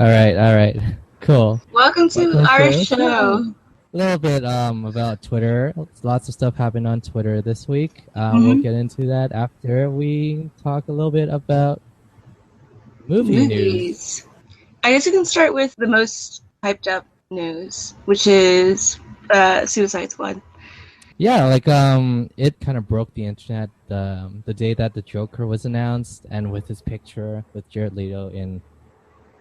All right. Cool. Welcome to Welcome our to show. a little bit about Twitter. Lots of stuff happened on Twitter this week. We'll Mhm. get into that after we talk a little bit about movie news. Movies. I guess we can start with the most hyped up news, which is Suicide Squad. Yeah, it kind of broke the internet the day that the Joker was announced, and with his picture with Jared Leto in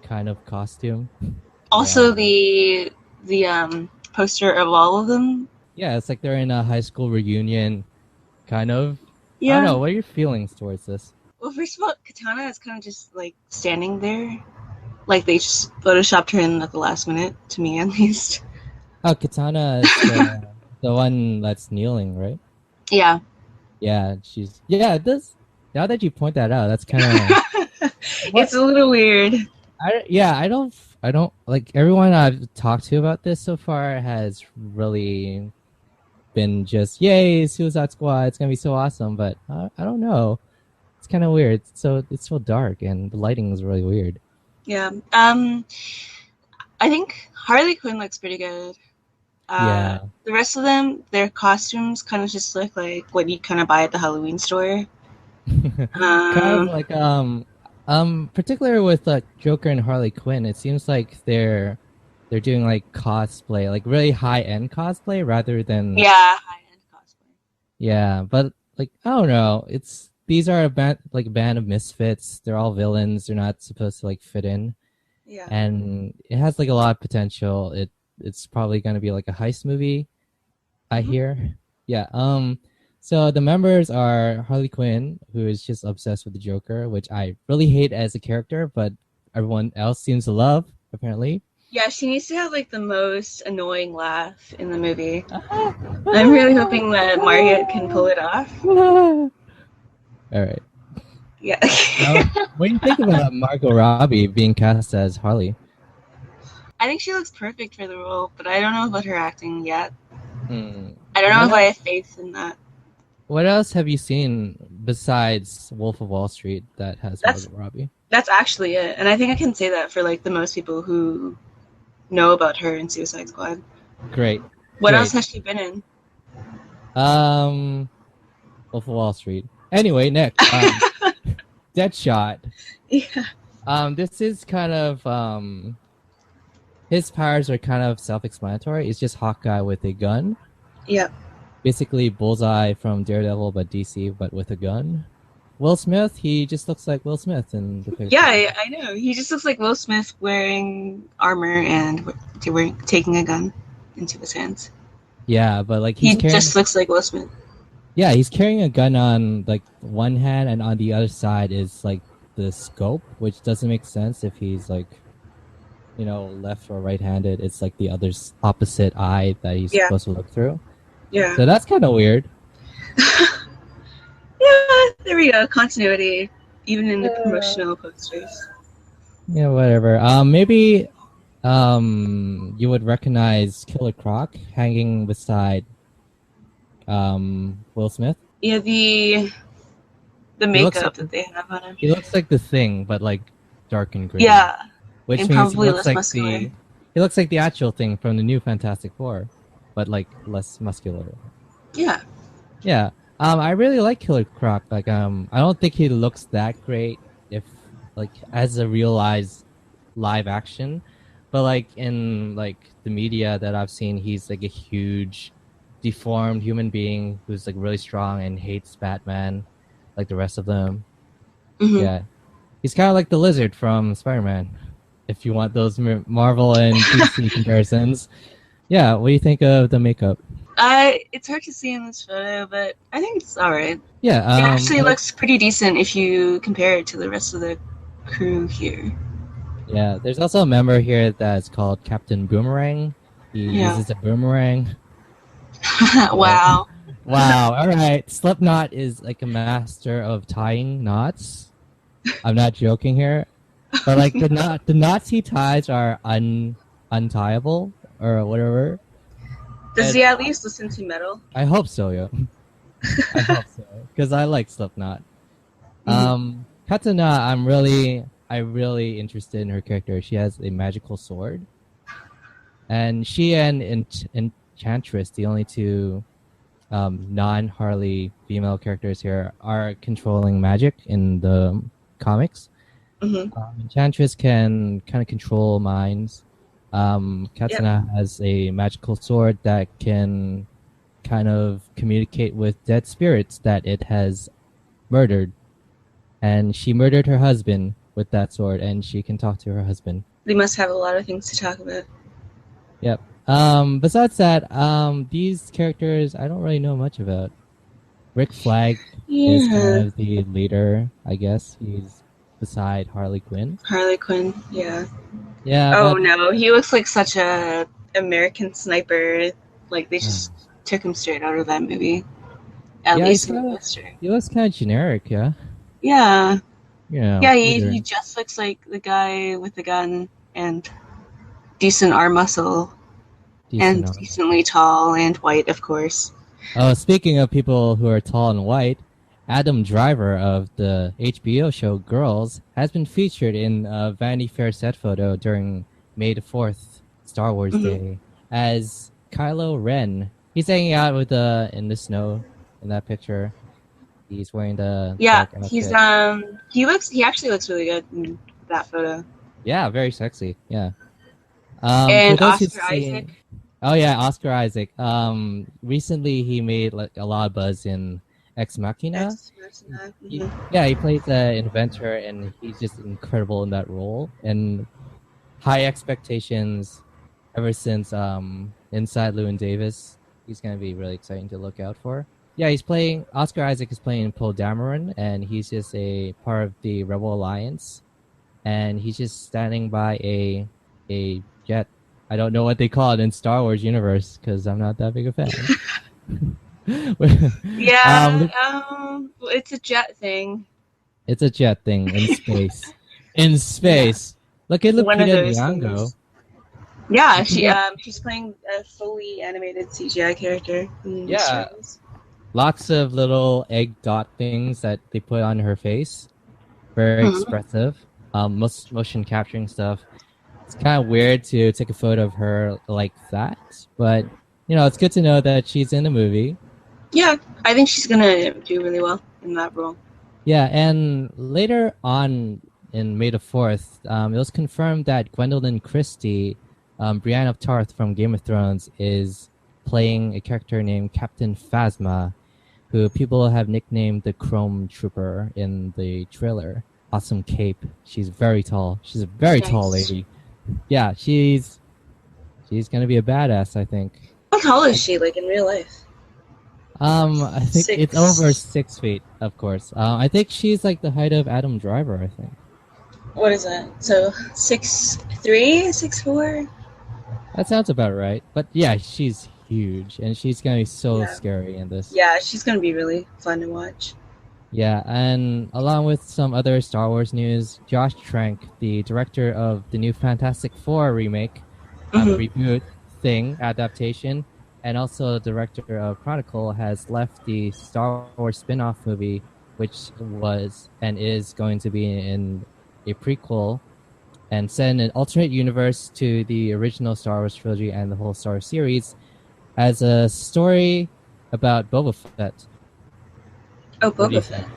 kind of costume. Also, Yeah, the poster of all of them. yeah, it's like they're in a high school reunion, kind of. I don't Yeah. know. What are your feelings towards this? Well, first of all, Katana is kind of just like standing there, like they just photoshopped her in at the last minute. To me, at least. Oh, Katana is the one that's kneeling, right? Yeah. Yeah, it does. Now that you point that out, that's kind of It's what a little weird. I don't like everyone I've talked to about this so far has really been just yay Suicide Squad, it's gonna be so awesome, but I don't know, it's kind of weird. It's so dark and the lighting is really weird. Yeah. I think Harley Quinn looks pretty good. Yeah, The rest of them, their costumes kind of just look like what you kind of buy at the Halloween store. kind of Um, like particularly with Joker and Harley Quinn, it seems like they're doing like cosplay, like really high end cosplay rather than yeah, high-end cosplay. yeah, but like I don't know, it's these are a band of misfits. They're all villains. They're not supposed to like fit in, Yeah. and it has like a lot of potential. It's probably going to be like a heist movie, I Mm-hmm. hear. Yeah. So the members are Harley Quinn, who is just obsessed with the Joker, which I really hate as a character, but everyone else seems to love, apparently. Yeah, she needs to have like the most annoying laugh in the movie. I'm really hoping that Margaret can pull it off. All right. Yeah. Now, what do you think about Margot Robbie being cast as Harley? I think she looks perfect for the role, but I don't know about her acting yet. Hmm. I don't know What if I else? have faith in that. What else have you seen besides Wolf of Wall Street that has That's Margot Robbie? that's actually it, and I think I can say that for like the most people who know about her in Suicide Squad. Great, What else great. has she been in? Um, Wolf of Wall Street. Anyway, next, Deadshot. Yeah. This is kind of his powers are kind of self-explanatory. It's just Hawkeye with a gun, Yeah. basically Bullseye from Daredevil, but DC, but with a gun. Will Smith, he just looks like Will Smith in the Yeah, picture. I know. He just looks like Will Smith wearing armor and taking a gun into his hands. Yeah, but like He just looks like Will Smith. yeah, he's carrying a gun on like one hand, and on the other side is like the scope, which doesn't make sense if he's like, left or right-handed. It's like the other's opposite eye that he's Yeah. supposed to look through. Yeah. So that's kind of weird. Yeah, there we go. Continuity, even in the promotional posters. Yeah, whatever. Maybe you would recognize Killer Croc hanging beside Will Smith. Yeah, the He looks like makeup that they have on him. he looks like the Thing, but like dark and gritty. Yeah, Which and means probably less muscular. he looks like the actual Thing from the new Fantastic Four, but like less muscular. Yeah. Yeah. I really like Killer Croc. Like I don't think he looks that great if like as a realized live action, but like in like the media that I've seen, he's like a huge deformed human being who's like really strong and hates Batman like the rest of them. Mm-hmm. Yeah. He's kind of like the Lizard from Spider-Man. If you want those Marvel and DC comparisons. Yeah, what do you think of the makeup? It's hard to see in this photo, but I think it's alright. Yeah, It actually looks pretty decent if you compare it to the rest of the crew here. yeah, there's also a member here that's called Captain Boomerang. He Yeah. uses a boomerang. Wow. Wow, all right. Slipknot is like a master of tying knots. I'm not joking here. But like the knots he ties are untieable or whatever. Does he at least listen to metal? I hope so, yeah. I hope so. Because I like Slipknot. Katana, I'm really interested in her character. She has a magical sword, and she and Enchantress, the only two non-Harley female characters here, are controlling magic in the comics. Hmm. Enchantress can kind of control minds. Yep. Katsuna has a magical sword that can kind of communicate with dead spirits that it has murdered. And she murdered her husband with that sword, and she can talk to her husband. They must have a lot of things to talk about. Yep. Besides that, these characters I don't really know much about. Rick Flag is kind Yeah. of the leader, I guess. He's beside Harley Quinn. Harley Quinn. Yeah. Yeah, Oh but no, he looks like such a American sniper. Like they just took him straight out of that movie. At yeah, least in the poster. he looks kind of generic, yeah. Yeah. You know, Yeah, he leader, just looks like the guy with the gun and decent arm muscle decent and armor. decently tall and white, of course. Oh, speaking of people who are tall and white, Adam Driver of the HBO show Girls has been featured in a Vanity Fair set photo during May the 4th, Star Wars Hmm. Day, as Kylo Ren. He's hanging out with in the snow in that picture. He's wearing the Yeah, dark he's outfit. he actually looks really good in that photo. Yeah, very sexy. Yeah. For And those who've Oscar Isaac. seen, oh yeah, Oscar Isaac. Recently he made like a lot of buzz in Ex Machina. Ex Machina. Mhm. Yeah, he plays an inventor, and he's just incredible in that role. And high expectations ever since Inside Llewyn Davis. He's gonna be really exciting to look out for. Yeah, he's playing. Oscar Isaac is playing Poe Dameron, and he's just a part of the Rebel Alliance, and he's just standing by a jet. I don't know what they call it in Star Wars universe because I'm not that big a fan. Yeah, Look, it's a jet thing. it's a jet thing in space. In Yeah, space. Look at one of Lupita those Nyong'o. things. Yeah, Lupita, she's playing a fully animated CGI character in Star yeah, Wars. lots of little egg dot things that they put on her face. Very Mhm. expressive. Motion capturing stuff. It's kind of weird to take a photo of her like that, but it's good to know that she's in the movie. Yeah, I think she's gonna do really well in that role. Yeah, and later on in May the 4th, it was confirmed that Gwendolyn Christie, Brienne of Tarth from Game of Thrones, is playing a character named Captain Phasma, who people have nicknamed the Chrome Trooper in the trailer. Awesome cape. She's very tall. She's a very tall Nice. lady. Yeah, she's gonna be a badass, I think. How tall is she, like in real life? I think it's over 6. 6 feet, of course. I think she's like the height of Adam Driver, I think. What is that? So 6'3", 6'4"? That sounds about right. But yeah, she's huge, and she's gonna be so Yeah. scary in this. Yeah, she's gonna be really fun to watch. Yeah, and along with some other Star Wars news, Josh Trank, the director of the new Fantastic Four remake, Hmm. reboot thing adaptation, and also director of Chronicle, has left the Star Wars spin-off movie, which was and is going to be in a prequel and set in an alternate universe to the original Star Wars trilogy and the whole Star Wars series, as a story about Boba Fett. Oh, What do you Boba Fett. think?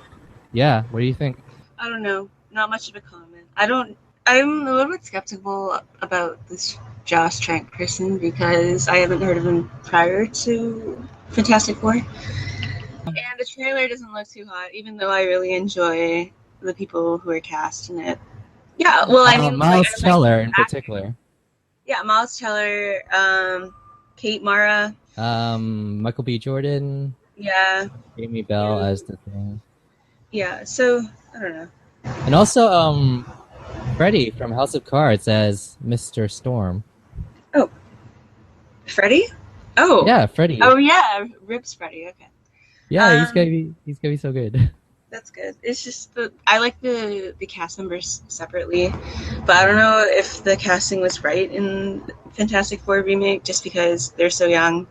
Yeah, what do you think? I don't know. Not much of a comment. I'm a little bit skeptical about this Josh Trank person because I haven't heard of him prior to Fantastic Four. And the trailer doesn't look too hot, even though I really enjoy the people who are cast in it. Yeah, well, I mean, like, Miles I like Teller in actors. particular. Yeah, Miles Teller, Kate Mara. Michael B. Jordan, Yeah, Jamie Bell and as the thing. yeah. So I don't know. And also Freddy from House of Cards as Mr. Storm. Oh, Freddy. Oh, Yeah, Freddy. oh yeah, Ribs Freddy. Okay. Yeah, Um, he's gonna be so good. That's good. It's just I like the cast members separately, but I don't know if the casting was right in Fantastic Four remake just because they're so young.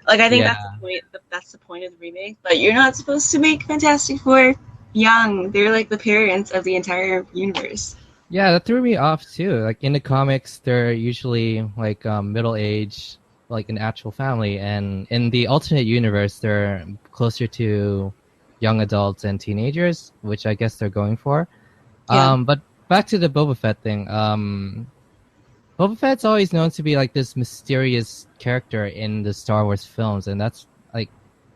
Like I think Yeah. that's the point. That's the point of the remake. But you're not supposed to make Fantastic Four young. They're like the parents of the entire universe. Yeah, that threw me off too. Like in the comics, they're usually like middle age, like an actual family, and in the alternate universe, they're closer to young adults and teenagers, which I guess they're going for. Yeah. But back to the Boba Fett thing. Boba Fett's always known to be like this mysterious character in the Star Wars films, and that's like,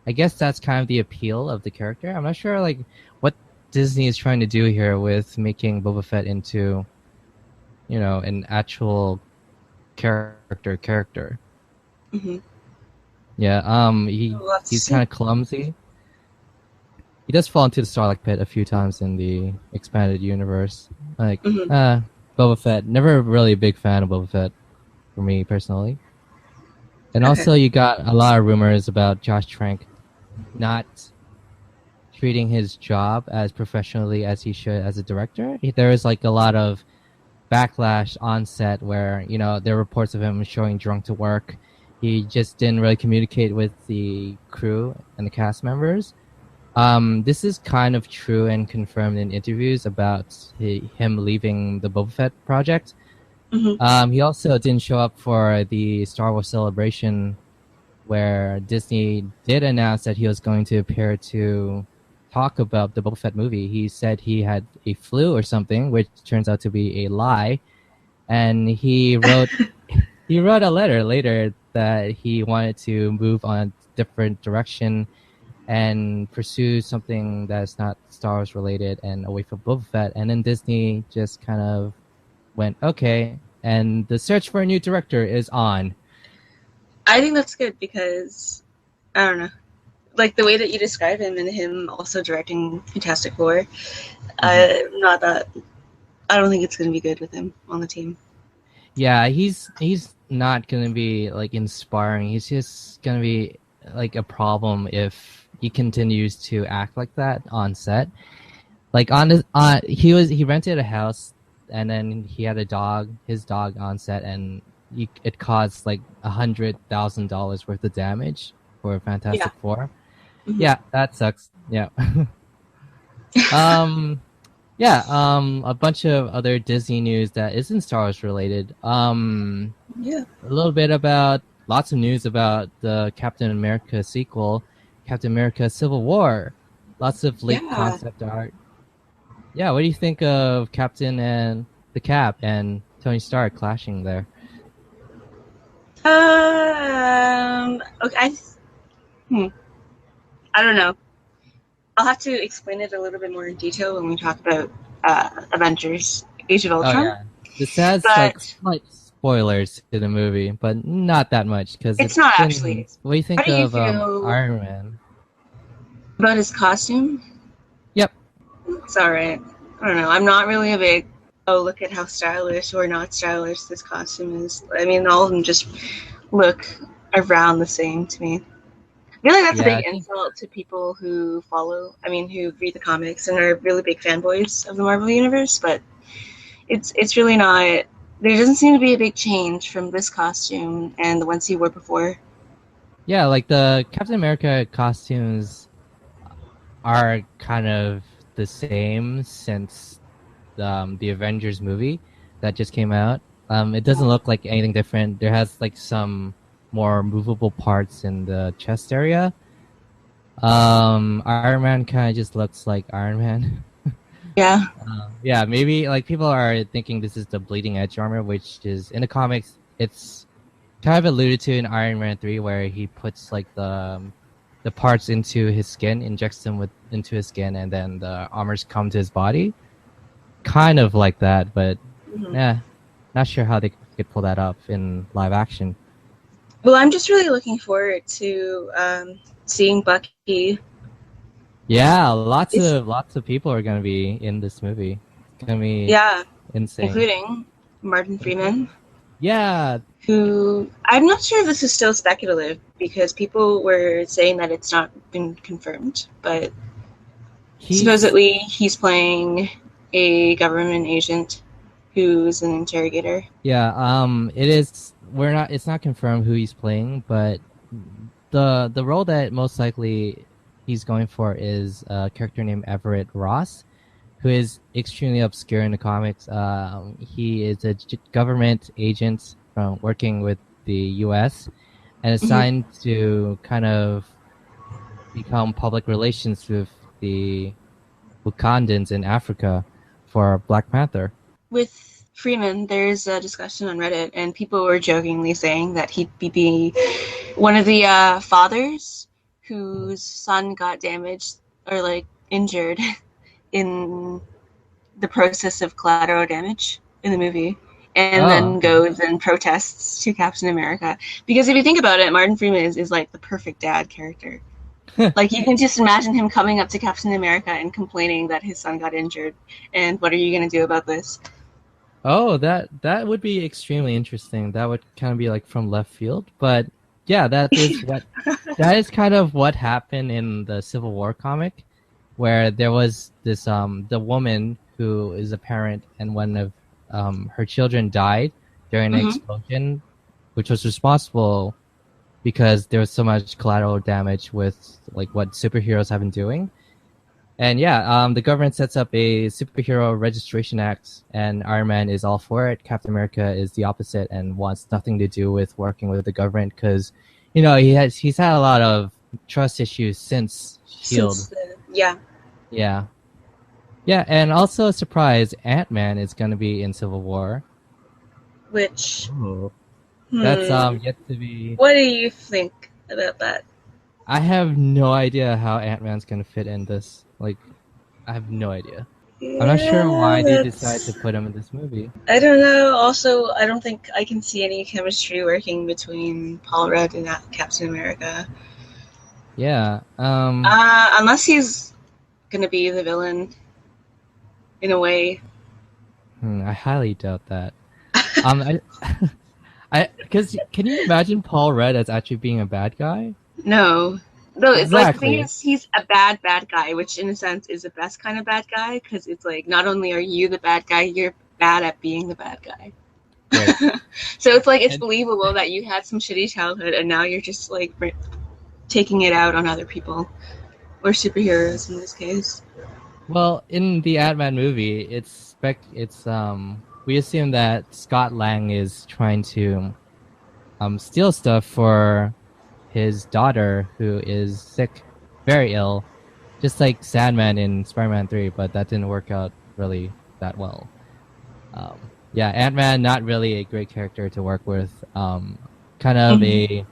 I guess that's kind of the appeal of the character. I'm not sure like what Disney is trying to do here with making Boba Fett into, an actual character. Hmm. Yeah, We'll have to he's kind see. of clumsy. He does fall into the Sarlacc pit a few times in the expanded universe. Like, Hmm. Boba Fett. Never really a big fan of Boba Fett for me personally. And Okay. also, you got a lot of rumors about Josh Trank not treating his job as professionally as he should as a director. There is like a lot of backlash on set where, there are reports of him showing drunk to work. He just didn't really communicate with the crew and the cast members. This is kind of true and confirmed in interviews about him leaving the Boba Fett project. Hmm. He also didn't show up for the Star Wars celebration where Disney did announce that he was going to appear to talk about the Boba Fett movie. He said he had a flu or something, which turns out to be a lie. And he wrote a letter later that he wanted to move on a different direction and pursue something that's not Star Wars related and away from Boba Fett. And then Disney just kind of went, okay, and the search for a new director is on. I think that's good because I don't know, like the way that you describe him and him also directing Fantastic Four. Mhm. Not that I don't think it's going to be good with him on the team. Yeah, he's not gonna be like inspiring. He's just gonna be like a problem if he continues to act like that on set. Like he rented a house and then he had his dog on set, and it caused like $100,000 worth of damage for Yeah. Fantastic Four. Hmm. Yeah, that sucks. Yeah. um, yeah. A bunch of other Disney news that isn't Star Wars related. Yeah. A little bit about lots of news about the Captain America sequel, Captain America: Civil War. Lots of leaked Yeah. concept art. Yeah, what do you think of Captain and the Cap and Tony Stark clashing there? Okay. Hmm, I don't know. I'll have to explain it a little bit more in detail when we talk about Avengers: Age of Oh Ultron. yeah, this has like But slight spoilers to the movie, but not that much because it's it's not been. actually. What do you How think do you of feel Iron Man? about his costume? Yep. It's all right. I don't know. I'm not really a big. Oh, look at how stylish or not stylish this costume is. I mean, all of them just look around the same to me. I feel like that's a Yeah, big I think. insult to people who who read the comics and are really big fanboys of the Marvel Universe, but it's really not. There doesn't seem to be a big change from this costume and the ones he wore before. Yeah, like the Captain America costumes are kind of the same since the Avengers movie that just came out. It doesn't look like anything different. There has like some more movable parts in the chest area. Iron Man kind of just looks like Iron Man. Yeah, Yeah, maybe like people are thinking this is the bleeding edge armor, which is in the comics. It's kind of alluded to in Iron Man 3, where he puts like the parts into his skin, injects them into his skin, and then the armors come to his body. Kind of like that, but mm-hmm. yeah, not sure how they could pull that up in live action. Well, I'm just really looking forward to seeing Bucky. Yeah, lots It's of lots of people are gonna be in this movie. It's gonna be yeah, insane. including Martin Freeman, Yeah, who I'm not sure if this is still speculative because people were saying that it's not been confirmed, but he's supposedly he's playing a government agent who's an interrogator. yeah. It is. We're not. It's not confirmed who he's playing, but the role that most likely he's going for is a character named Everett Ross, who is extremely obscure in the comics. He is a government agent working with the U.S. and Mhm. assigned to kind of become public relations with the Wakandans in Africa for Black Panther. With Freeman, there's a discussion on Reddit, and people were jokingly saying that he'd be one of the fathers whose son got damaged or like injured in the process of collateral damage in the movie, and Oh, then goes and protests to Captain America. Because if you think about it, Martin Freeman is like the perfect dad character. Like you can just imagine him coming up to Captain America and complaining that his son got injured, and what are you going to do about this? oh, that would be extremely interesting. That would kind of be like from left field, but yeah, that is kind of what happened in the Civil War comic, where there was this the woman who is a parent and one of her children died during an Mm-hmm. explosion, which was responsible because there was so much collateral damage with like what superheroes have been doing. And yeah, the government sets up a superhero registration act, and Iron Man is all for it. Captain America is the opposite and wants nothing to do with working with the government because, he's had a lot of trust issues since Shield. Since yeah, Yeah, yeah, and also a surprise, Ant-Man is going to be in Civil War. which Oh, that's hmm, yet to be. what do you think about that? I have no idea how Ant-Man's going to fit in this. Like, I have no idea. I'm not sure Yeah, why they decided to that's. put him in this movie. I don't know. Also, I don't think I can see any chemistry working between Paul Rudd and Captain America. Yeah. Unless he's gonna be the villain in a way. I highly doubt that. I, because can you imagine Paul Rudd as actually being a bad guy? No. No, it's like the thing Exactly. is, he's a bad guy, which in a sense is the best kind of bad guy because it's like not only are you the bad guy, you're bad at being the bad guy. Right. So it's like it's And believable that you had some shitty childhood and now you're just like taking it out on other people or superheroes in this case. well, in the Ant-Man movie, we assume that Scott Lang is trying to steal stuff for his daughter who is sick, very ill, just like Sandman in Spider-Man 3, but that didn't work out really that well. Yeah, Ant-Man not really a great character to work with. Kind of Mm-hmm. a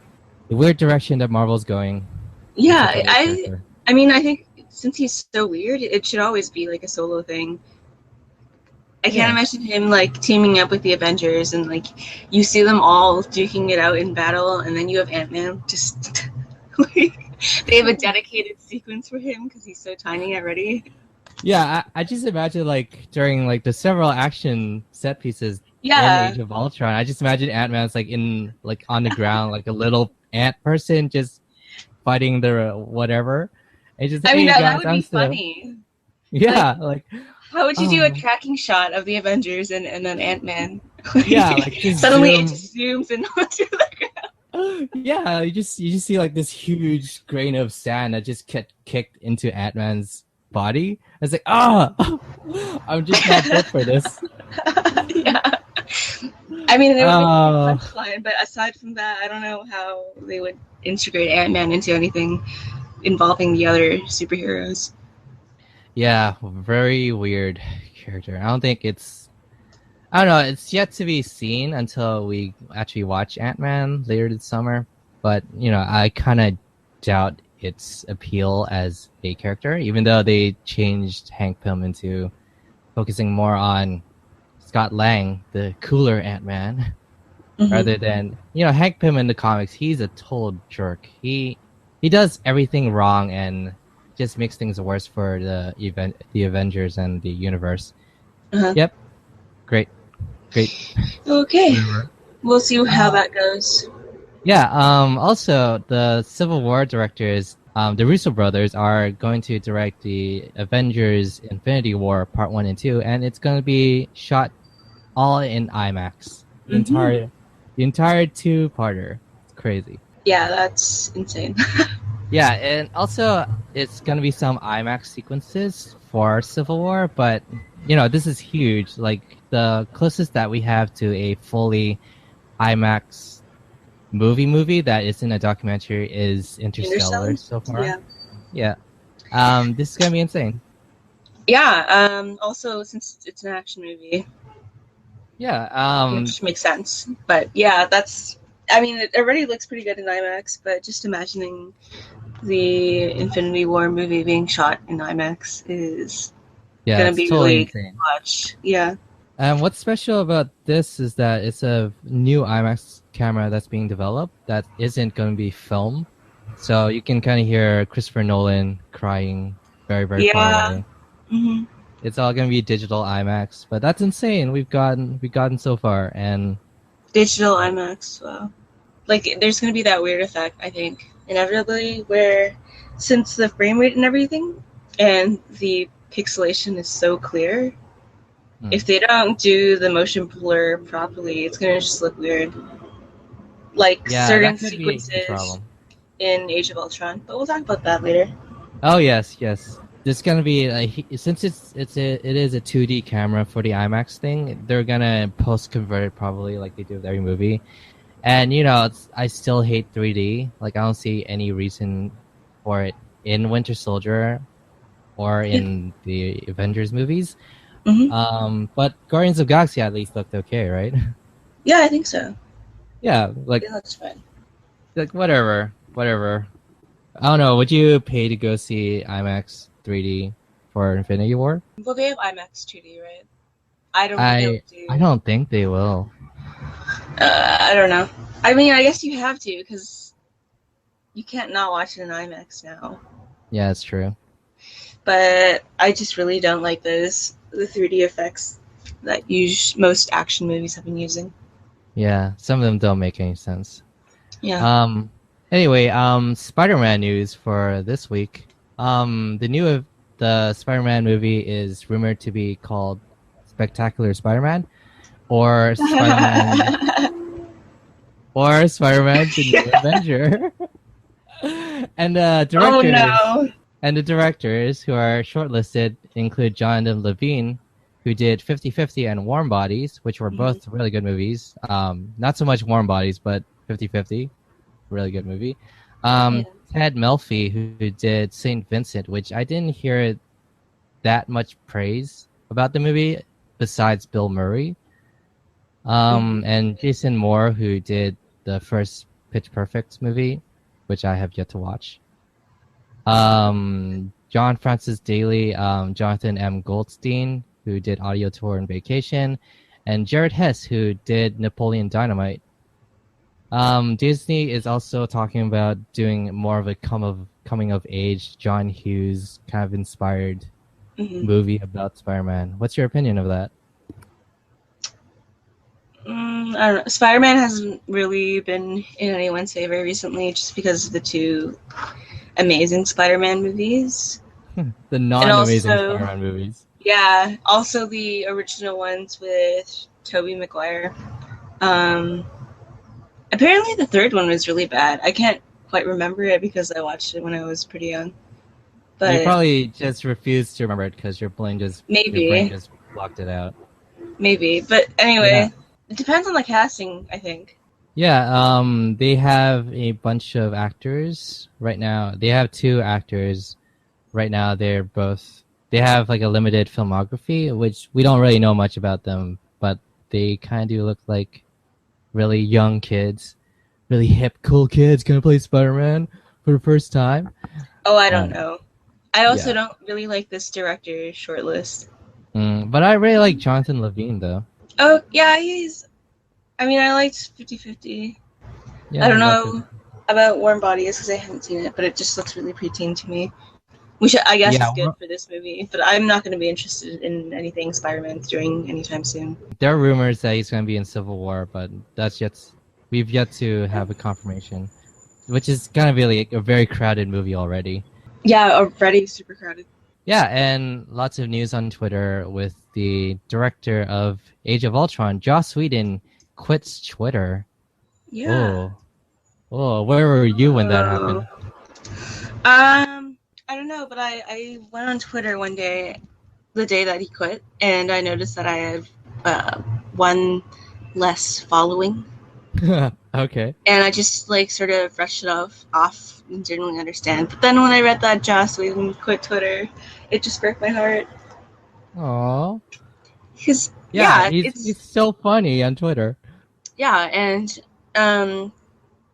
weird direction that Marvel's going with Yeah, such a weird character. I mean, I think since he's so weird, it should always be like a solo thing. I can't Yeah. imagine him like teaming up with the Avengers and like you see them all duking it out in battle, and then you have Ant Man just like they have a dedicated sequence for him because he's so tiny already. Yeah, I just imagine like during like the several action set pieces in Yeah, Age of Ultron, I just imagine Ant-Man's like in like on the ground like a little ant person just fighting the whatever. And just I mean hey that guys, would I'm be still funny. Like, yeah, like how would you do a oh tracking shot of the Avengers and then Ant Man? yeah, like just Suddenly it zoom. just zooms in onto the ground. Yeah, you just see like this huge grain of sand that just get kicked into Ant-Man's body. It's like, I'm just not built for this. Yeah. I mean, it would make a good Uh, punchline, but aside from that, I don't know how they would integrate Ant Man into anything involving the other superheroes. yeah, very weird character. I don't know, it's yet to be seen until we actually watch Ant-Man later this summer. But, I kind of doubt its appeal as a character, even though they changed Hank Pym into focusing more on Scott Lang, the cooler Ant-Man, Mm-hmm. rather than Hank Pym in the comics. He's a total jerk. He does everything wrong and just makes things worse for the Avengers and the universe. Uh-huh. Yep, great, great. Okay, Whatever. we'll see how Uh, that goes. yeah. Also, the Civil War directors, the Russo brothers, are going to direct the Avengers: Infinity War Part 1 and 2, and it's going to be shot all in IMAX. Mm-hmm. The entire two-parter. It's crazy. Yeah, that's insane. Yeah, and also it's gonna be some IMAX sequences for Civil War, but this is huge. Like the closest that we have to a fully IMAX movie that isn't a documentary is Interstellar Interstellar? so far. Yeah. Yeah. This is gonna be insane. Yeah. Also, since it's an action movie, Yeah. which makes sense. But yeah, that's. I mean, it already looks pretty good in IMAX, but just imagining the Infinity War movie being shot in IMAX is Yeah, gonna it's be totally really good insane. to watch. Yeah. And what's special about this is that it's a new IMAX camera that's being developed that isn't going to be film. So you can kind of hear Christopher Nolan crying very, very far Yeah. away. Hmm. It's all going to be digital IMAX, but that's insane. We've gotten so far, and Digital IMAX. Wow. Like, there's gonna be that weird effect, I think, inevitably, where since the frame rate and everything, and the pixelation is so clear, hmm. if they don't do the motion blur properly, it's gonna just look weird. Like Yeah, certain that could be a sequences problem. in Age of Ultron, but we'll talk about that later. Oh yes, yes. There's gonna be since it is a 2D camera for the IMAX thing. They're gonna post convert it probably like they do with every movie. And I still hate 3D. Like I don't see any reason for it in Winter Soldier or Yeah. in the Avengers movies. Hmm. But Guardians of Galaxy at least looked okay, right? Yeah, I think so. Yeah, like Yeah, that's fine. whatever, whatever. I don't know. Would you pay to go see IMAX 3D for Infinity War? Well, they have IMAX 2D, right? I don't think they'll I do. don't think they will. I don't know. I mean, I guess you have to because you can't not watch it in IMAX now. Yeah, it's true. But I just really don't like the 3D effects that most action movies have been using. Yeah, some of them don't make any sense. Yeah. Um. Anyway, Spider-Man news for this week. The Spider-Man movie is rumored to be called Spectacular Spider-Man or Spider-Man or Spider-Man the New Avenger. and the Oh directors no. and the directors who are shortlisted include Jonathan Levine, who did 50/50 and Warm Bodies, which were Mhm. both really good movies. Not so much Warm Bodies, but 50/50. Really good movie. Yeah. Ted Melfi, who did Saint Vincent, which I didn't hear that much praise about the movie besides Bill Murray. Mhm. And Jason Moore, who did the first Pitch Perfect movie, which I have yet to watch. John Francis Daly, Jonathan M. Goldstein, who did Audio Tour and Vacation, and Jared Hess, who did Napoleon Dynamite. Disney is also talking about doing more of a coming of age John Hughes kind of inspired Mhm. movie about Spider-Man. What's your opinion of that? I don't know. Spider-Man hasn't really been in anyone's favor recently, just because of the two amazing Spider-Man movies, The and non-amazing also, Spider-Man movies. yeah, also the original ones with Tobey Maguire. Um, Apparently, the third one was really bad. I can't quite remember it because I watched it when I was pretty young. You But probably just refuse to remember it because your brain maybe, just blocked it out. maybe. But Yeah. anyway, it depends on the casting, I think. Yeah, they have a bunch of actors right now. They have two actors right now. They have like a limited filmography, which we don't really know much about them, but they kind of do look like really young kids, really hip, cool kids gonna play Spider-Man for the first time. Oh, I don't Uh, know. I also yeah. don't really like this director's shortlist. But I really like Jonathan Levine though. Oh, yeah, I mean, I liked 50/50. I Yeah, I don't love know it. about Warm Bodies because I haven't seen it, but it just looks really preteen to me. Which I guess Yeah, is good for this movie, but I'm not going to be interested in anything Spider-Man's doing anytime soon. there are rumors that he's gonna be in Civil War, but we've yet to have a confirmation, which is gonna be like a very crowded movie already. Yeah, already super crowded. Yeah, and lots of news on Twitter with the director of Age of Ultron, Joss Whedon, quits Twitter. Yeah. Oh, oh, where were you when that Oh. happened? I don't know, but I went on Twitter one day, the day that he quit, and I noticed that I have one less following, Okay. and I just like sort of brushed it off and didn't really understand. But then when I read that Joss Whedon quit Twitter, it just broke my heart. Aw. Because Yeah, yeah, he's so funny on Twitter. and um,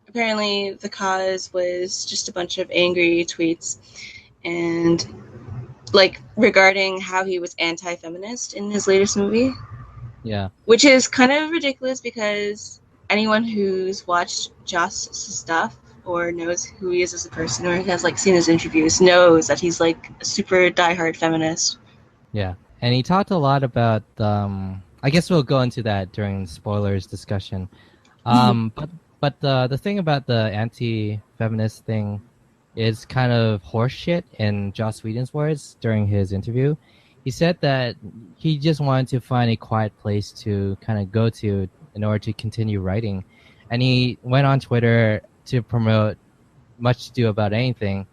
apparently the cause was just a bunch of angry tweets and like regarding how he was anti-feminist in his latest movie, Yeah. which is kind of ridiculous because anyone who's watched Joss's stuff or knows who he is as a person or has like seen his interviews knows that he's like a super diehard feminist. Yeah. And he talked a lot about I guess we'll go into that during spoilers discussion. But the thing about the anti-feminist thing is kind of horseshit in Joss Whedon's words during his interview. He said that he just wanted to find a quiet place to kind of go to in order to continue writing. And he went on Twitter to promote Much Ado About Anything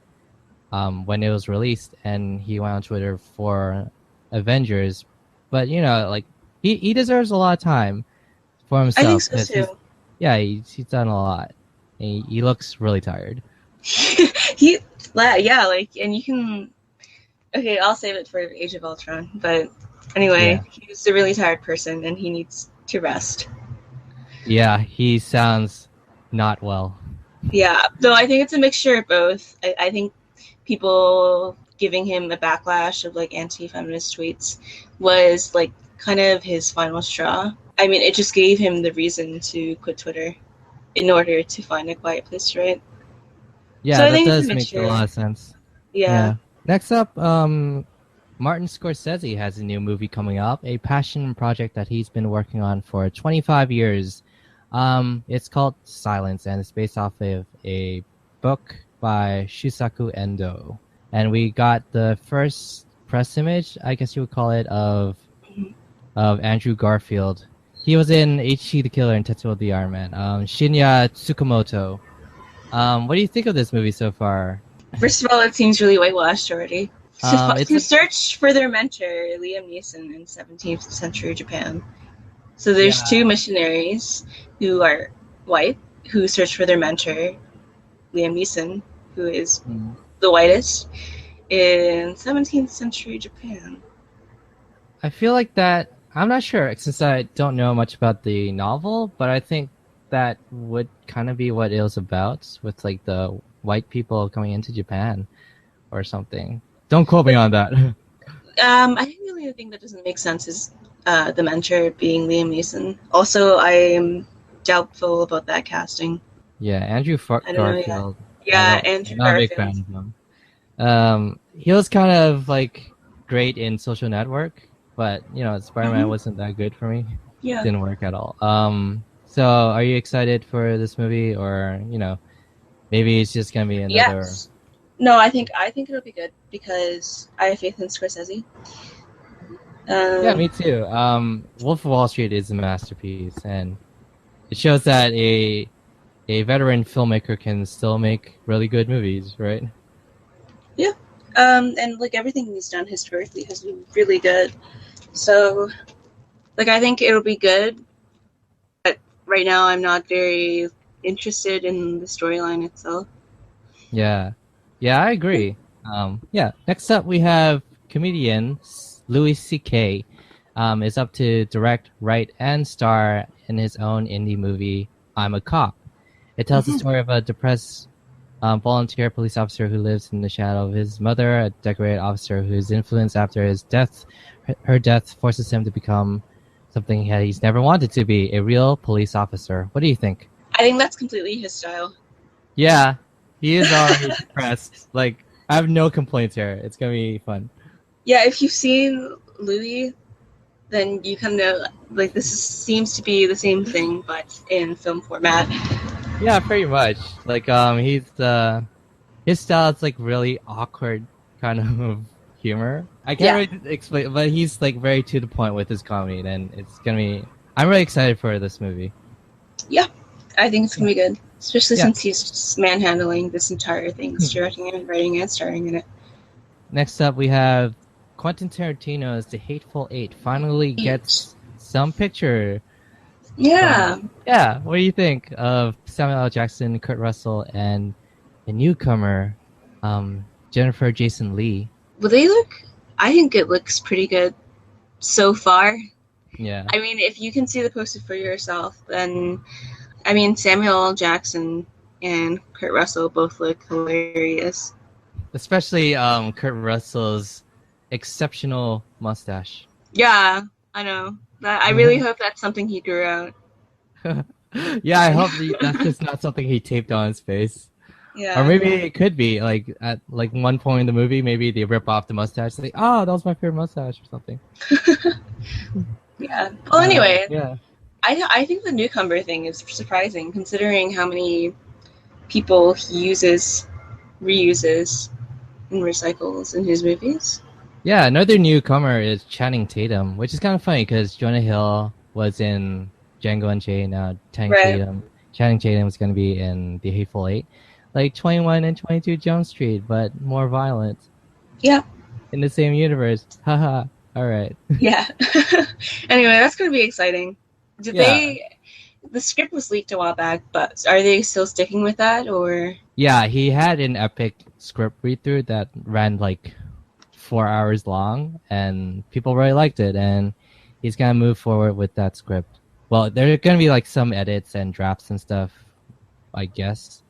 when it was released, and he went on Twitter for Avengers. But, like, he deserves a lot of time for I think himself so because too. he's done a lot. He looks really tired. Yeah, like, and you can. Okay, I'll save it for Age of Ultron. But anyway, Yeah. he's a really tired person and he needs to rest. Yeah, he sounds not well. Yeah, though I think it's a mixture of both. I think people giving him a backlash of like anti-feminist tweets was like kind of his final straw. I mean, it just gave him the reason to quit Twitter in order to find a quiet place to write. So Yeah, I that think it's a does make a mixture. lot of sense. Yeah. Yeah. Next up, Martin Scorsese has a new movie coming up, a passion project that he's been working on for 25 years. It's called Silence, and it's based off of a book by Shusaku Endo. And we got the first press image, I guess you would call it, of Andrew Garfield. He was in Ichi the Killer and Tetsuo the Iron Man. Shinya Tsukamoto. What do you think of this movie so far? First of all, it seems really whitewashed already. It's To a, search for their mentor, Liam Neeson, in 17th century Japan. So there's yeah, two missionaries who are white who search for their mentor, Liam Neeson, who is mm. the whitest, in 17th century Japan. I feel like that. I'm not sure since I don't know much about the novel, but I think that would kind of be what it was about with like the white people coming into Japan or something. Don't quote me on that. I think the only thing that doesn't make sense is the mentor being Liam Neeson. Also, I am doubtful about that casting. Yeah, Andrew I don't know yet. Garfield. Yeah, I'm Andrew not a big fan Garfield. of him. He was kind of like great in Social Network, but Spider-Man wasn't that good for me. Yeah. Didn't work at all. So are you excited for this movie, or maybe it's just gonna be another? Yes. No, I think it'll be good because I have faith in Scorsese. Yeah, me too. Wolf of Wall Street is a masterpiece, and it shows that a veteran filmmaker can still make really good movies, right? Yeah. And like everything he's done historically has been really good. So, like, I think it'll be good. But right now, I'm not very interested in the storyline itself. Yeah, I agree. Yeah. Next up, we have comedian Louis C.K. Is up to direct, write, and star in his own indie movie, I'm a Cop. It tells the story of a depressed volunteer police officer who lives in the shadow of his mother, a decorated officer whose influence after his death, her death, forces him to become something he's never wanted to be, a real police officer. What do you think? I think that's completely his style. Yeah, he is already depressed. Like, I have no complaints here. It's gonna be fun. Yeah, if you've seen Louis, then you kind of know, like, seems to be the same thing, but in film format. Yeah, pretty much. Like, his style is like really awkward kind of humor. I can't really explain, but he's like very to the point with his comedy, and it's gonna be. I'm really excited for this movie. Yeah, I think it's gonna be good, especially Yeah. since he's just manhandling this entire thing, he's directing it, writing it, starring in it. Next up, we have Quentin Tarantino's The Hateful Eight finally Eight. gets some picture from. Yeah. Yeah, what do you think of Samuel L. Jackson, Kurt Russell, and the newcomer, Jennifer Jason Leigh? Will they look? I think it looks pretty good so far. Yeah, I mean, if you can see the poster for yourself, then I mean, Samuel L. Jackson and Kurt Russell both look hilarious. especially Kurt Russell's exceptional mustache. Yeah, I know. I really hope that's something he grew out. Yeah, I hope that's just not something he taped on his face. Or Yeah. maybe it could be like at like one point in the movie, maybe they rip off the mustache, like, oh, that was my favorite mustache or something. Yeah. Well, anyway, Yeah, I think the newcomer thing is surprising considering how many people he uses, reuses, and recycles in his movies. yeah. Another newcomer is Channing Tatum, which is kind of funny because Jonah Hill was in Django Unchained. Now Right. Channing Tatum is going to be in The Hateful Eight, like 21 and 22 Jump Street, but more violent Yeah. in the same universe. Haha. All right. Yeah. Anyway, that's going to be exciting. Did Yeah. they? The script was leaked a while back, but are they still sticking with that, or? Yeah, he had an epic script read through that ran like 4 hours long, and people really liked it. And he's gonna move forward with that script. Well, there are gonna be like some edits and drafts and stuff, I guess.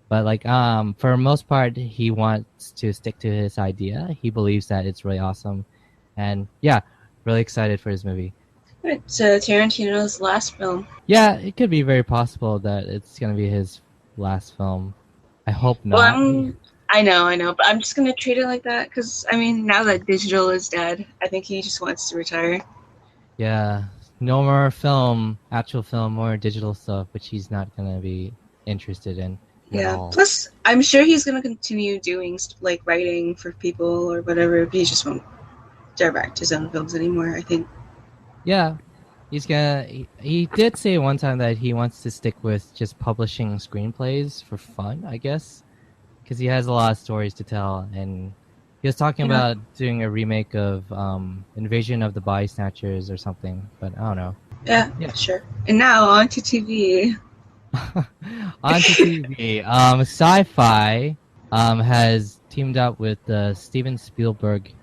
But like, for the most part, he wants to stick to his idea. He believes that it's really awesome, and yeah, really excited for his movie. Right, so Tarantino's last film. Yeah, it could be very possible that it's gonna be his last film. I hope Well, not. I know, but I'm just gonna treat it like that because I mean, now that digital is dead, I think he just wants to retire. Yeah, no more film, actual film, more digital stuff, which he's not gonna be interested in at Yeah. all. Plus, I'm sure he's gonna continue doing like writing for people or whatever. But he just won't direct his own films anymore. I think. Yeah, he's gonna. He did say one time that he wants to stick with just publishing screenplays for fun, I guess, because he has a lot of stories to tell, and he was talking Yeah. about doing a remake of Invasion of the Body Snatchers or something, but I don't know. Yeah. Yeah. Sure. And now on to TV. On to TV. Sci-Fi has teamed up with the Steven Spielberg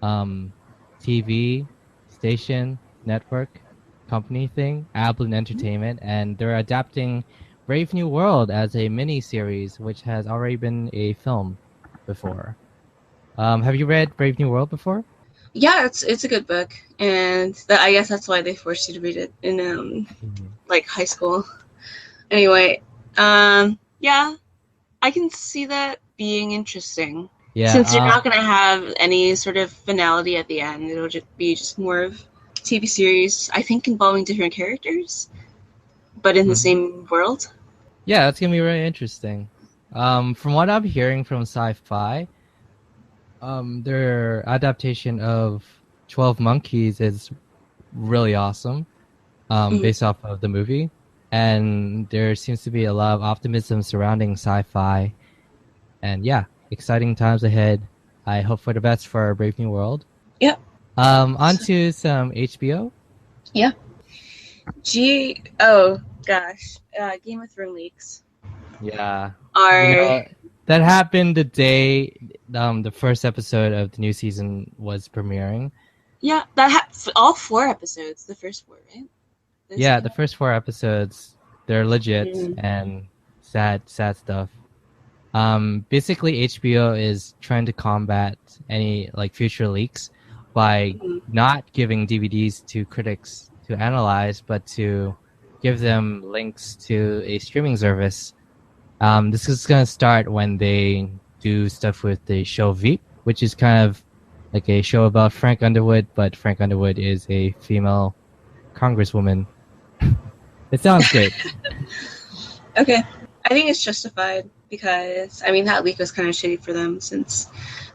TV station network company thing, Ablin Entertainment, and they're adapting Brave New World as a mini series, which has already been a film before. Have you read Brave New World before? Yeah, it's a good book, and I guess that's why they forced you to read it in like high school. Anyway, yeah, I can see that being interesting. Yeah. Since you're not gonna have any sort of finality at the end, it'll just be more of a TV series. I think involving different characters, but in the same world. Yeah, that's gonna be really interesting. From what I'm hearing from Sci-Fi, their adaptation of 12 Monkeys is really awesome, based off of the movie. And there seems to be a lot of optimism surrounding Sci-Fi. And yeah, exciting times ahead. I hope for the best for Brave New World. Yep. On to some HBO. Yeah. Oh gosh, Game of Thrones leaks Yeah. are That happened the day the first episode of the new season was premiering. yeah all 4 episodes, the first 4, right? Yeah, the first 4 episodes, they're legit and sad stuff. Basically HBO is trying to combat any like future leaks by not giving DVDs to critics to analyze, but to give them links to a streaming service. This is going to start when they do stuff with the show Veep, which is kind of like a show about Frank Underwood, but Frank Underwood is a female congresswoman. It sounds great. Okay. I think it's justified because, I mean, that leak was kind of shitty for them since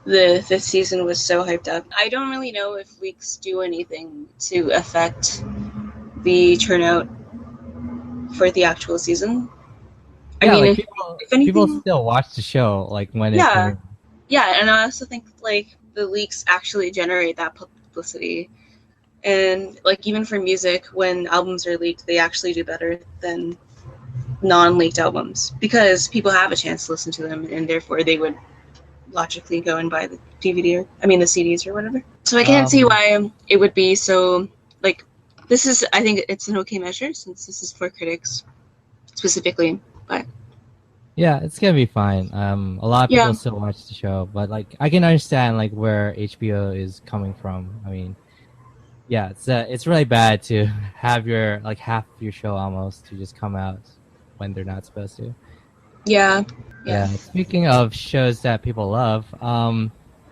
the 5th season was so hyped up. I don't really know if leaks do anything to affect the turnout for the actual season. I Yeah, mean, like if people anything, still watch the show like when it yeah, premieres. yeah, and I also think like the leaks actually generate that publicity, and like even for music, when albums are leaked, they actually do better than non-leaked albums because people have a chance to listen to them, and therefore they would logically go and buy the DVD or I mean the CDs or whatever. So I can't see Um, why it would be so like this is I think it's an okay measure since this is for critics specifically. But yeah, it's gonna be fine. A lot of yeah, people still watch the show, but like I can understand like where HBO is coming from. I mean, yeah, it's really bad to have your like half of your show almost to just come out when they're not supposed to. yeah, yeah. Yeah. Speaking of shows that people love,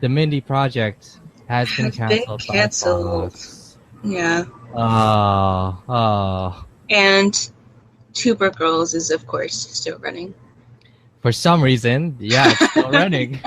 the Mindy Project has been Have been canceled by canceled. Fox. Yeah, Oh, oh. and Two Broke Girls is of course still running. For some reason, yeah, it's still running.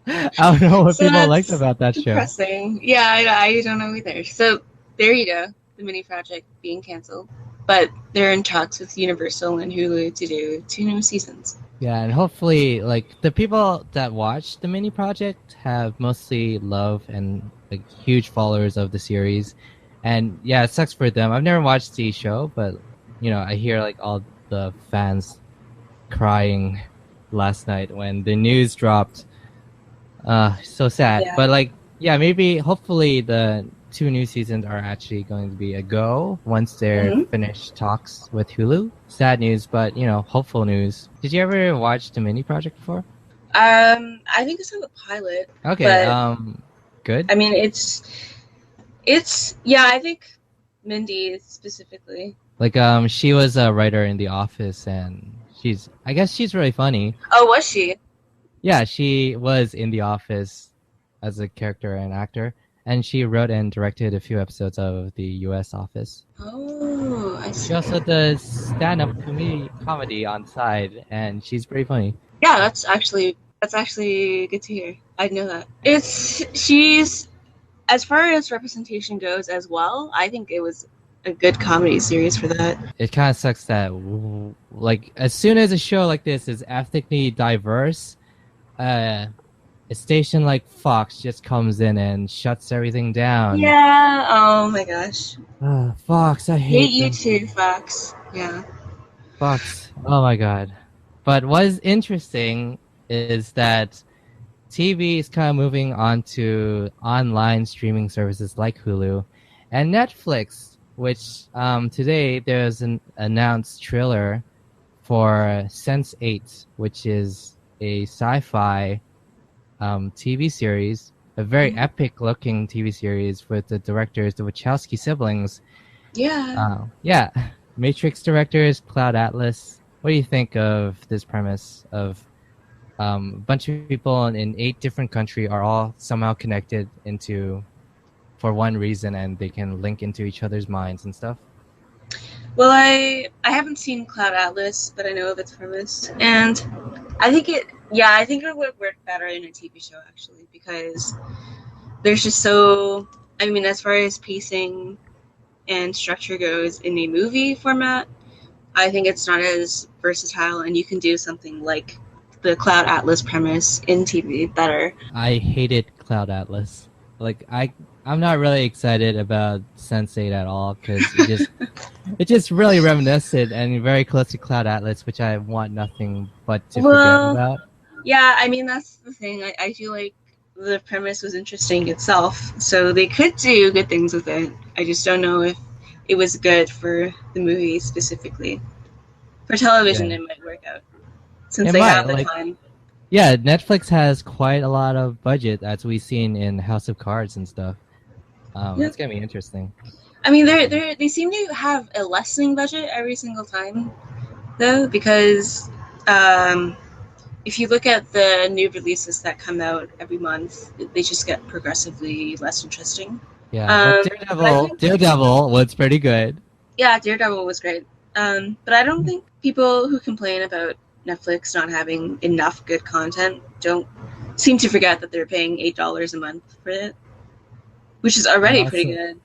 I don't know what So people liked that's about that show. depressing. Yeah, I don't know either. So there you go, the mini project being canceled. But they're in talks with Universal and Hulu to do 2 new seasons. Yeah, and hopefully, like the people that watch the mini project have mostly love and like huge followers of the series, and yeah, it sucks for them. I've never watched the show, but I hear like all the fans crying last night when the news dropped. So sad. Yeah. But like, yeah, maybe hopefully the 2 new seasons are actually going to be a go once they're hmm finished talks with Hulu. Sad news, but hopeful news. Did you ever watch the mini project before? I think it's on the pilot, Okay, but good. I mean it's yeah. I think Mindy specifically. Like she was a writer in The Office and I guess she's really funny. Oh, was she? Yeah, she was in The Office as a character and actor, and she wrote and directed a few episodes of The U.S. Office. Oh, I She see. also does stand-up comedy on side, and she's pretty funny. Yeah, that's actually good to hear. I know that. She's as far as representation goes as well. I think it was a good comedy series for that. It kind of sucks that, like, as soon as a show like this is ethnically diverse, a station like Fox just comes in and shuts everything down. Yeah. Oh my gosh. Fox, I Hate hate you them. too, Fox. Yeah. Fox, oh my god. But what is interesting is that TV is kind of moving on to online streaming services like Hulu and Netflix, which today there's an announced trailer for Sense8, which is a sci-fi TV series, a very epic looking TV series with the directors, the Wachowski siblings. Yeah. Yeah, Matrix directors, Cloud Atlas. What do you think of this premise of a bunch of people in 8 different countries are all somehow connected into for one reason, and they can link into each other's minds and stuff? Well, I haven't seen Cloud Atlas, but I know of its premise, and I think it would work better in a TV show actually because there's just so I mean as far as pacing and structure goes in a movie format, I think it's not as versatile, and you can do something like the Cloud Atlas premise in TV better. I hated Cloud Atlas. Like I'm not really excited about Sense8 at all because it just really reminiscent and very close to Cloud Atlas, which I want nothing but to forget Well, about. yeah, I mean that's the thing. I feel like the premise was interesting itself, so they could do good things with it. I just don't know if it was good for the movie specifically. For television, Yeah, it might work out since it they might have the like time. yeah. Netflix has quite a lot of budget, as we've seen in House of Cards and stuff. Yeah. It's gonna be interesting. I mean, they seem to have a lessening budget every single time, though, because if you look at the new releases that come out every month, they just get progressively less interesting. Yeah, but But I think, Daredevil was pretty good. yeah, Daredevil was great. But I don't think people who complain about Netflix not having enough good content don't seem to forget that they're paying $8 a month for it, which is And already pretty also, good.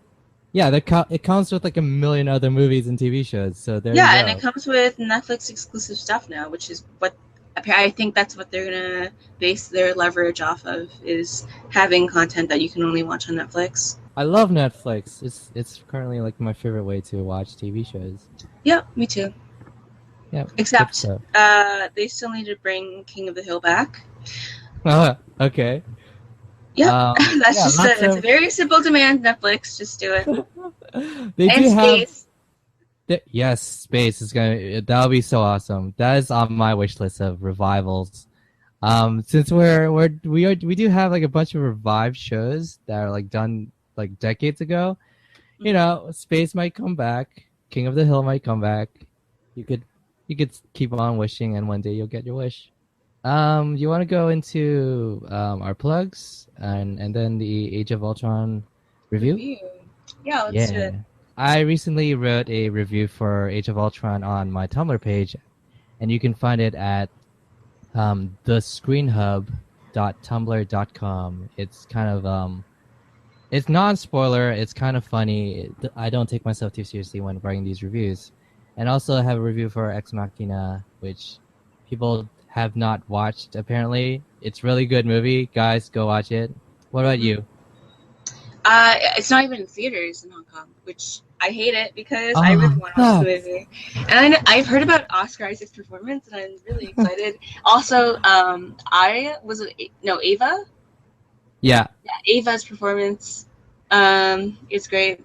Yeah, it comes with like a million other movies and TV shows. So there you Yeah, and it go. comes with Netflix exclusive stuff now, which is what I think that's what they're gonna base their leverage off of, is having content that you can only watch on Netflix. I love Netflix. It's currently like my favorite way to watch TV shows. Yeah, me too. Yeah, good Except stuff. they still need to bring King of the Hill back. Okay. Yep, that's Yeah, just lots it's a of very simple demand. Netflix, just do it. they And do have space. yes, space is gonna that'll be so awesome. That is on my wish list of revivals. Since we do have like a bunch of revived shows that are like done like decades ago. You Mhm. know, space might come back. King of the Hill might come back. You could you could keep on wishing, and one day you'll get your wish. You want to go into our plugs and then the Age of Ultron review? Review. Yeah, let's do it. Yeah. I recently wrote a review for Age of Ultron on my Tumblr page, and you can find it at thescreenhub.tumblr.com. It's kind of it's non-spoiler. It's kind of funny. I don't take myself too seriously when writing these reviews. And also I have a review for Ex Machina, which people have not watched apparently. It's a really good movie. Guys, go watch it. What about Mhm. you? It's not even in theaters in Hong Kong, which I hate it because I really Oh, want to watch the sucks. movie. And I've heard about Oscar Isaac's performance, and I'm really excited. Also, I was it no Ava. Yeah, Yeah, Ava's performance, is great.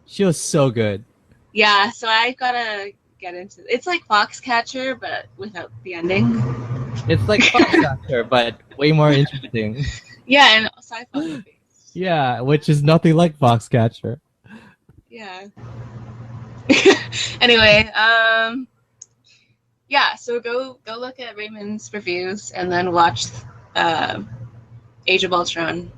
she was so good. Yeah, so I gotta get into it. It's like Foxcatcher, but without the ending. It's like Foxcatcher, but way more interesting. Yeah, and sci-fi based. Yeah, which is nothing like Foxcatcher. Yeah. Anyway, yeah, so go look at Raymond's reviews and then watch uh, Age of Ultron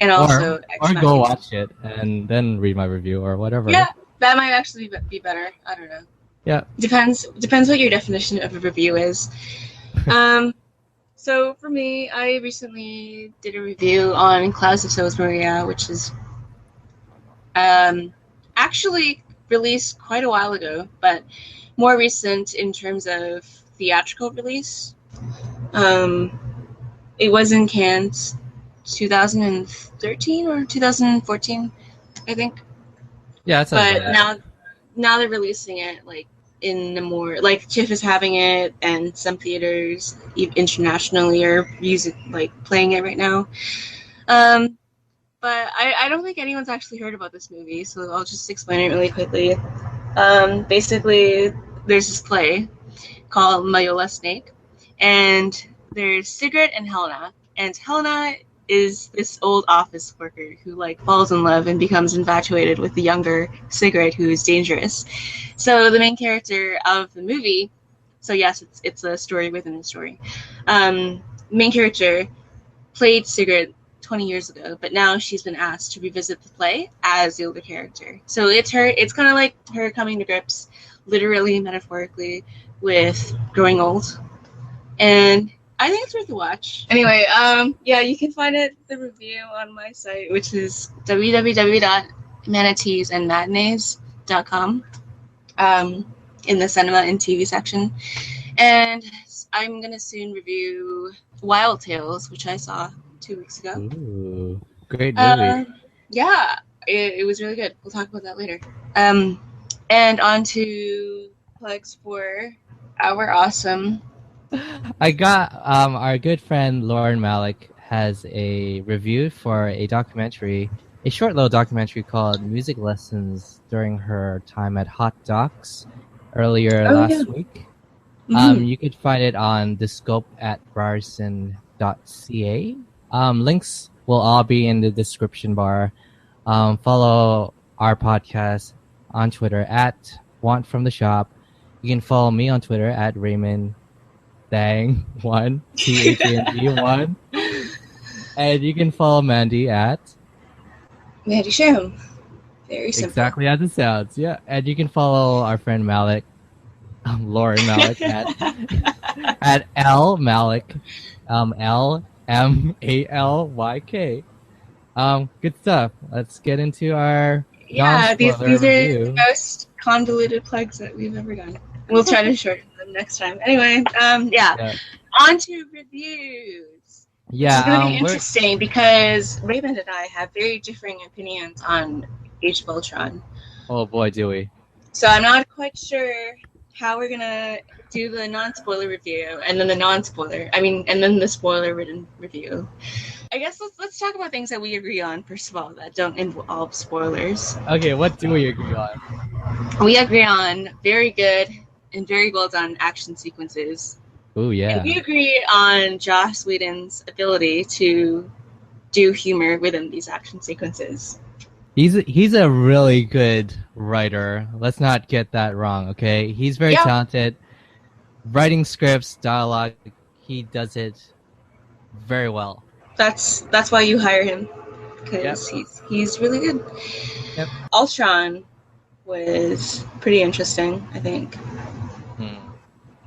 and also Ex Or go Machina. watch it and then read my review or whatever. Yeah, that might actually be better. I don't know. Yeah. Depends what your definition of a review is. Um, so for me, I recently did a review on Clouds of Sils Maria, which is actually released quite a while ago, but more recent in terms of theatrical release. Um, it was in Cannes 2013 or 2014, I think. Yeah, that sounds But right. now they're releasing it like in the more like TIFF is having it, and some theaters internationally are playing it right now. Um, but I don't think anyone's actually heard about this movie, so I'll just explain it really quickly. Basically, there's this play called Mayola Snake, and there's Sigrid and Helena. And Helena is this old office worker who like falls in love and becomes infatuated with the younger Sigrid, who is dangerous. So the main character of the movie, so yes, it's a story within a story. Main character played Sigrid 20 years ago, but now she's been asked to revisit the play as the older character. So it's kind of like her coming to grips, literally and metaphorically, with growing old. And I think it's worth a watch. Anyway, yeah, you can find the review on my site, which is www.manateesandmatinees.com, in the cinema and TV section. And I'm going to soon review Wild Tales, which I saw 2 weeks ago. Ooh, great movie. Yeah, it was really good. We'll talk about that later. And on to plugs for our awesome. I got our good friend Lauren Malik has a review for a documentary, a short little documentary called Music Lessons during her time at Hot Docs earlier Oh, yeah. last week. Mhm. You could find it on the scope at ryerson.ca. Links will all be in the description bar. Follow our podcast on Twitter at Want From The Shop. You can follow me on Twitter at Raymond Dang one THAND1, and you can follow Mandy at Mandy Sham. Very simple. exactly as it sounds. Yeah, and you can follow our friend Malik, Lauren Malik at L Malik, LMALYK. Good stuff. Let's get into our Yeah, non-spoiler these are the review. most convoluted plugs that we've ever done. We'll try to shorten them next time. Anyway, yeah, Yeah, on to reviews. This is going to be we're interesting because Raymond and I have very differing opinions on Age of Ultron. oh boy, do we. So I'm not quite sure how we're gonna do the non-spoiler review and then the non-spoiler. I mean, and then the spoiler-ridden review. I guess let's talk about things that we agree on first of all that don't involve spoilers. Okay, what do we agree on? We agree on very good and very well done action sequences, Oh and yeah. we agree on Joss Whedon's ability to do humor within these action sequences. He's a really good writer. Let's not get that wrong, okay? He's very Yeah, talented. Writing scripts, dialogue, he does it very well. that's why you hire him Yep. because he's really good. Yep. Ultron was pretty interesting, I think. Hmm.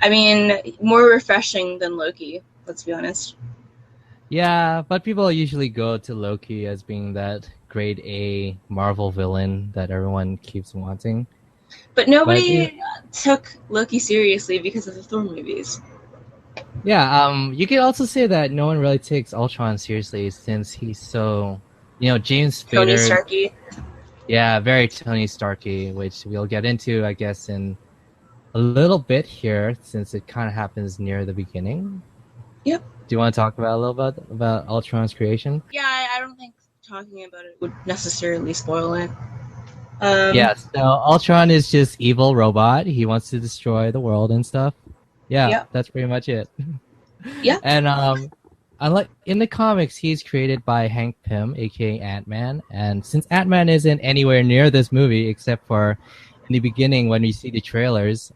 I mean, more refreshing than Loki, let's be honest. Yeah, but people usually go to Loki as being that grade A Marvel villain that everyone keeps wanting. But But you nobody took Loki seriously because of the Thor movies. yeah, you could also say that no one really takes Ultron seriously since he's so, James Tony Spader, Starky. yeah, very Tony Starky, which we'll get into, I guess, in a little bit here since it kind of happens near the beginning. Yep. Do you want to talk about a little bit about Ultron's creation? Yeah, I don't think talking about it would necessarily spoil it. Yeah, so Ultron is just evil robot. He wants to destroy the world and stuff. Yeah, Yep. that's pretty much it. Yeah. And unlike in the comics, he's created by Hank Pym, aka Ant-Man. And since Ant-Man isn't anywhere near this movie except for in the beginning when you see the trailers,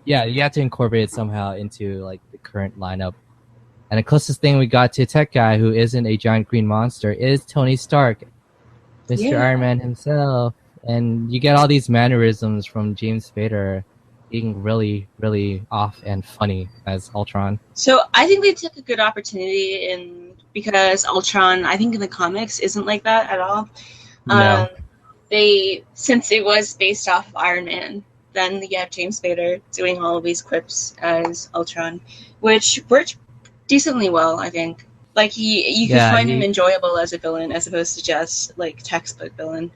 yeah, you have to incorporate it somehow into like the current lineup. And the closest thing we got to a tech guy who isn't a giant green monster is Tony Stark, Mr. Yeah. Iron Man himself. And you get all these mannerisms from James Spader being really, really off and funny as Ultron. So I think they took a good opportunity because Ultron, I think in the comics, isn't like that at all. No. Since it was based off of Iron Man, then you have James Spader doing all of these quips as Ultron, which worked decently well, I think. Like you could find him enjoyable as a villain as opposed to just like textbook villain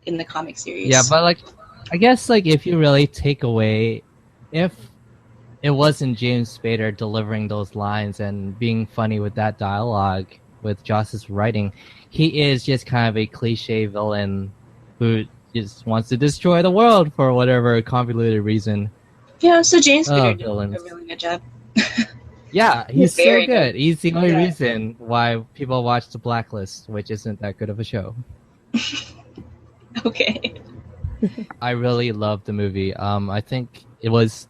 in the comic series. Yeah, but like I guess like if you really take away if it wasn't James Spader delivering those lines and being funny with that dialogue with Joss's writing, he is just kind of a cliche villain who just wants to destroy the world for whatever convoluted reason. Yeah, so James Spader did villains. a really good job. Yeah, he's so very good. good. He's the only Yeah. reason why people watch The Blacklist, which isn't that good of a show. Okay. I really loved the movie. I think it was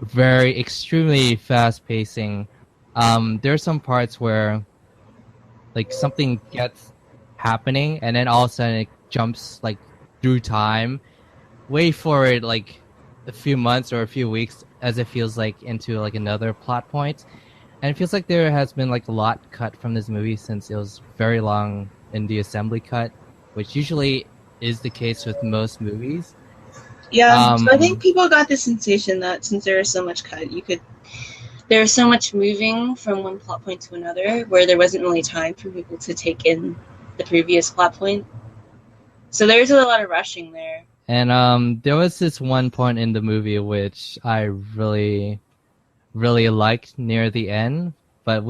very extremely fast pacing. There are some parts where like something gets happening and then all of a sudden it jumps like through time, way forward like a few months or a few weeks as it feels like into like another plot point. And it feels like there has been like a lot cut from this movie since it was very long in the assembly cut, which usually is the case with most movies. Yeah, so I think people got the sensation that since there was so much cut, there's so much moving from one plot point to another where there wasn't really time for people to take in the previous plot point. So there's a lot of rushing there. And there was this one point in the movie which I really, really liked near the end, but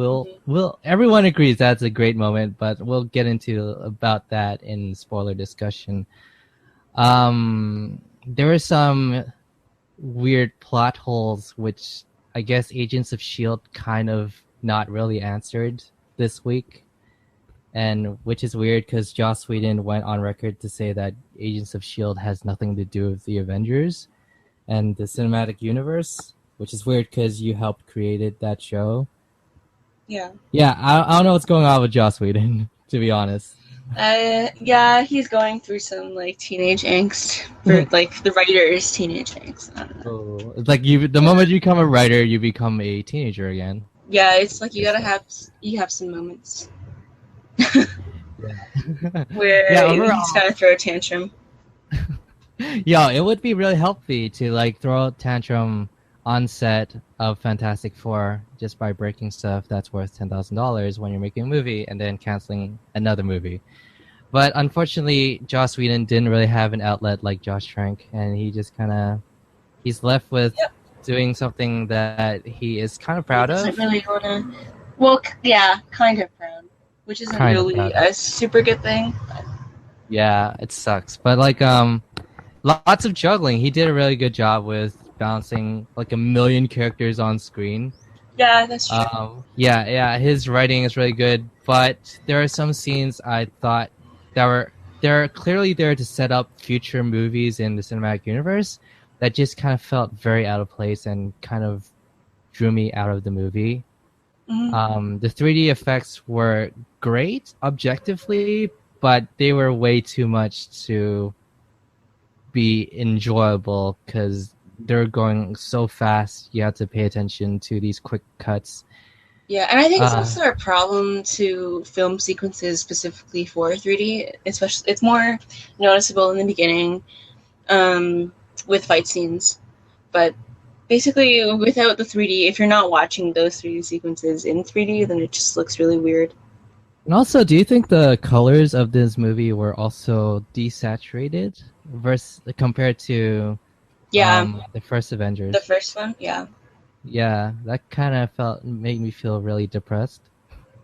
everyone agrees that's a great moment, but we'll get into about that in spoiler discussion. There were some weird plot holes which I guess Agents of S.H.I.E.L.D. kind of not really answered this week, and which is weird because Joss Whedon went on record to say that Agents of S.H.I.E.L.D. has nothing to do with the Avengers and the cinematic universe, which is weird because you helped created that show. Yeah. Yeah, I don't know what's going on with Joss Whedon, to be honest. Yeah, he's going through some like teenage angst, or like the writer's teenage angst. I don't know. Oh, it's like the moment you become a writer, you become a teenager again. Yeah, it's like you have some moments. Yeah. where Yeah, he's overall, gonna throw a tantrum. yeah, it would be really healthy to like throw a tantrum on set of Fantastic Four just by breaking stuff that's worth $10,000 when you're making a movie and then canceling another movie. But unfortunately, Joss Whedon didn't really have an outlet like Josh Trank, and he just kind of he's left with Yep. doing something that he is kind of He proud doesn't of. really wanna. Well, yeah, kind of proud, which isn't Kind of really proud of. a super good thing. Yeah, it sucks. But like lots of juggling. He did a really good job with balancing like a million characters on screen. Yeah, that's true. Yeah, his writing is really good, but there are some scenes I thought that were they're clearly there to set up future movies in the cinematic universe that just kind of felt very out of place and kind of drew me out of the movie. Hmm. The 3D effects were great objectively, but they were way too much to be enjoyable because they're going so fast. You have to pay attention to these quick cuts. Yeah, and I think it's Uh, also a problem to film sequences specifically for 3D. Especially, it's more noticeable in the beginning um, with fight scenes, but basically without the 3D, if you're not watching those 3D sequences in 3D, then it just looks really weird. and also, do you think the colors of this movie were also desaturated versus compared to Yeah, the first the Avengers? first one, yeah. Yeah, that kind of felt made me feel really depressed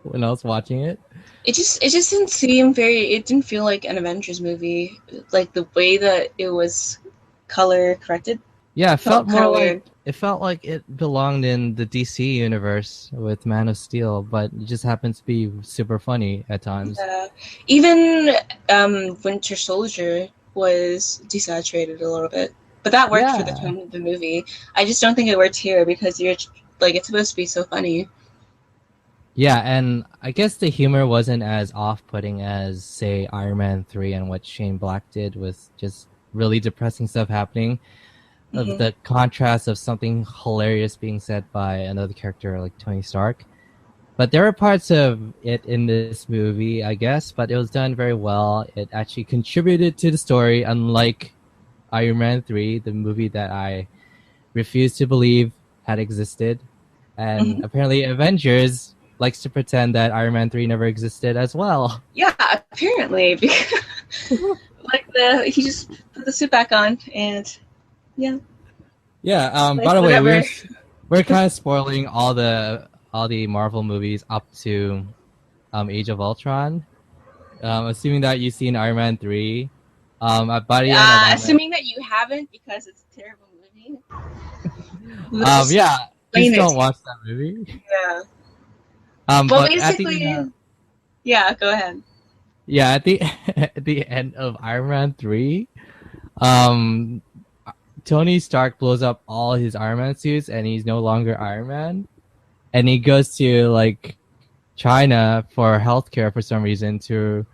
when I was watching it. It just didn't seem very. It didn't feel like an Avengers movie. Like the way that it was color corrected Yeah, felt kind of weird. it felt like it belonged in the DC universe with Man of Steel, but it just happens to be super funny at times. Even Winter Soldier was desaturated a little bit, but that worked for the Yeah. tone of the movie. I just don't think it worked here because you're like it's supposed to be so funny. Yeah, and I guess the humor wasn't as off-putting as, say, Iron Man 3 and what Shane Black did with just really depressing stuff happening. Of Hmm. the contrast of something hilarious being said by another character like Tony Stark. But there are parts of it in this movie, I guess, but it was done very well. It actually contributed to the story, unlike Iron Man 3, the movie that I refused to believe had existed. And Hmm. apparently, Avengers likes to pretend that Iron Man 3 never existed as well. Yeah, apparently because like the he just put the suit back on and yeah, Yeah. like By the way, whatever. we're kind of spoiling all the Marvel movies up to Age of Ultron. Assuming that you've seen Iron Man 3, by the end of Iron Man, Assuming that you haven't because it's a terrible movie. Just yeah, please explain it don't to me. watch that movie. Yeah. Well, But at the basically, yeah. Go ahead. yeah, at the at the end of Iron Man 3, um, Tony Stark blows up all his Iron Man suits, and he's no longer Iron Man, and he goes to like China for healthcare for some reason to